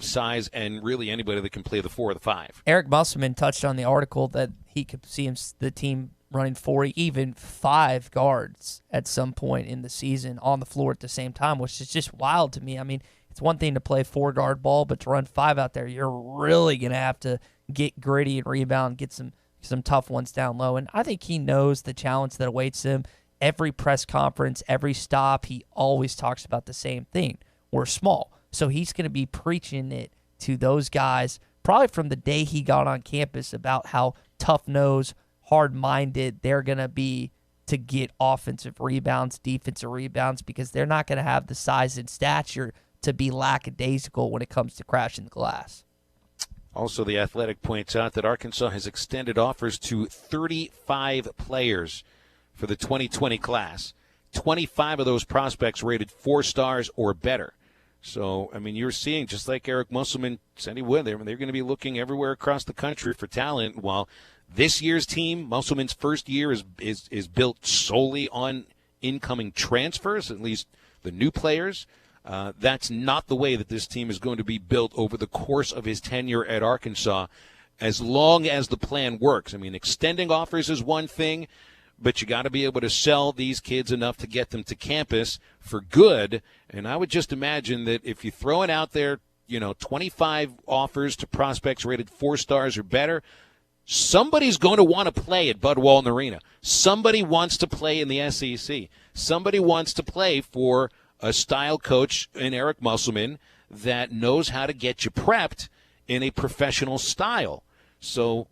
size and really anybody that can play the 4 or the 5. Eric Musselman touched on the article that he could see the team running 4, even 5 guards at some point in the season on the floor at the same time, which is just wild to me. I mean, it's one thing to play 4-guard ball, but to run 5 out there, you're really going to have to get gritty and rebound, get some tough ones down low. And I think he knows the challenge that awaits him. Every press conference, every stop, he always talks about the same thing. We're small. So he's going to be preaching it to those guys probably from the day he got on campus about how tough-nosed, hard-minded they're going to be to get offensive rebounds, defensive rebounds, because they're not going to have the size and stature to be lackadaisical when it comes to crashing the glass. Also, The Athletic points out that Arkansas has extended offers to 35 players for the 2020 class. 25 of those prospects rated 4 stars or better. So, I mean, you're seeing, just like Eric Musselman said he would, they're going to be looking everywhere across the country for talent. While this year's team, Musselman's first year, is built solely on incoming transfers, at least the new players. That's not the way that this team is going to be built over the course of his tenure at Arkansas, as long as the plan works. I mean, extending offers is one thing, but you got to be able to sell these kids enough to get them to campus for good. And I would just imagine that if you throw it out there, 25 offers to prospects rated 4 stars or better, somebody's going to want to play at Bud Walton Arena. Somebody wants to play in the SEC. Somebody wants to play for a style coach in Eric Musselman that knows how to get you prepped in a professional style. So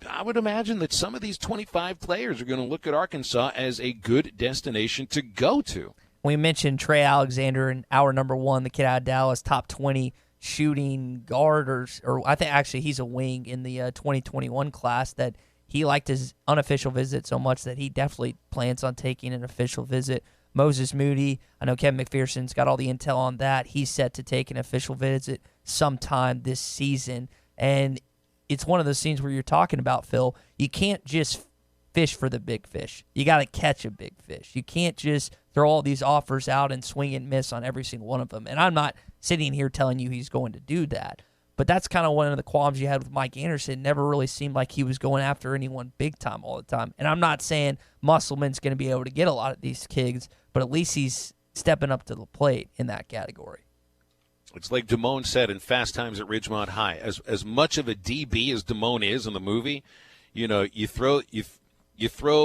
I would imagine that some of these 25 players are going to look at Arkansas as a good destination to go to. We mentioned Trey Alexander in hour number 1, the kid out of Dallas, top 20 shooting guard, or I think actually he's a wing in the 2021 class, that he liked his unofficial visit so much that he definitely plans on taking an official visit. Moses Moody, I know Kevin McPherson's got all the intel on that. He's set to take an official visit sometime this season. And it's one of those scenes where you're talking about, Phil, you can't just fish for the big fish. You got to catch a big fish. You can't just throw all these offers out and swing and miss on every single one of them. And I'm not sitting here telling you he's going to do that. But that's kind of one of the qualms you had with Mike Anderson. It never really seemed like he was going after anyone big time all the time. And I'm not saying Musselman's going to be able to get a lot of these kids, but at least he's stepping up to the plate in that category. It's like Damone said in Fast Times at Ridgemont High. As much of a DB as Damone is in the movie, you throw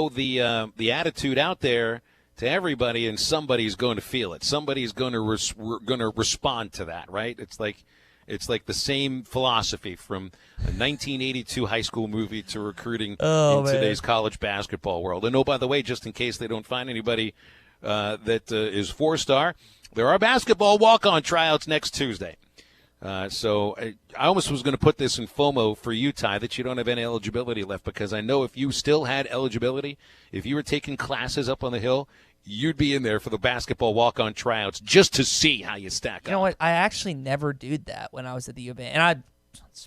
the attitude out there to everybody, and somebody's going to feel it. Somebody's going to respond to that, right? It's like the same philosophy from a 1982 high school movie to recruiting in today's college basketball world. And by the way, just in case they don't find anybody that is 4-star, there are basketball walk-on tryouts next Tuesday. So I almost was going to put this in FOMO for you, Ty, that you don't have any eligibility left, because I know if you still had eligibility, if you were taking classes up on the Hill, you'd be in there for the basketball walk-on tryouts just to see how you stack up. You know what? I actually never did that when I was at the U of A. And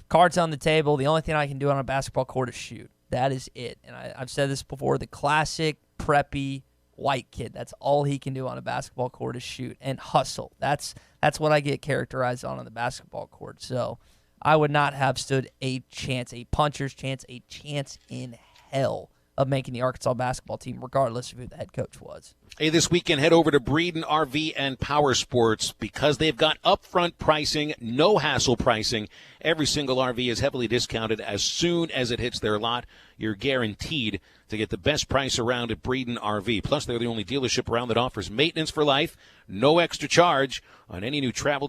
cards on the table, the only thing I can do on a basketball court is shoot. That is it. And I've said this before, the classic preppy white kid, that's all he can do on a basketball court is shoot and hustle. That's what I get characterized on the basketball court. So I would not have stood a chance, a puncher's chance, a chance in hell of making the Arkansas basketball team, regardless of who the head coach was. Hey, this weekend, head over to Breeden RV and Power Sports, because they've got upfront pricing, no hassle pricing. Every single RV is heavily discounted as soon as it hits their lot. You're guaranteed to get the best price around at Breeden RV. Plus, they're the only dealership around that offers maintenance for life, no extra charge on any new travel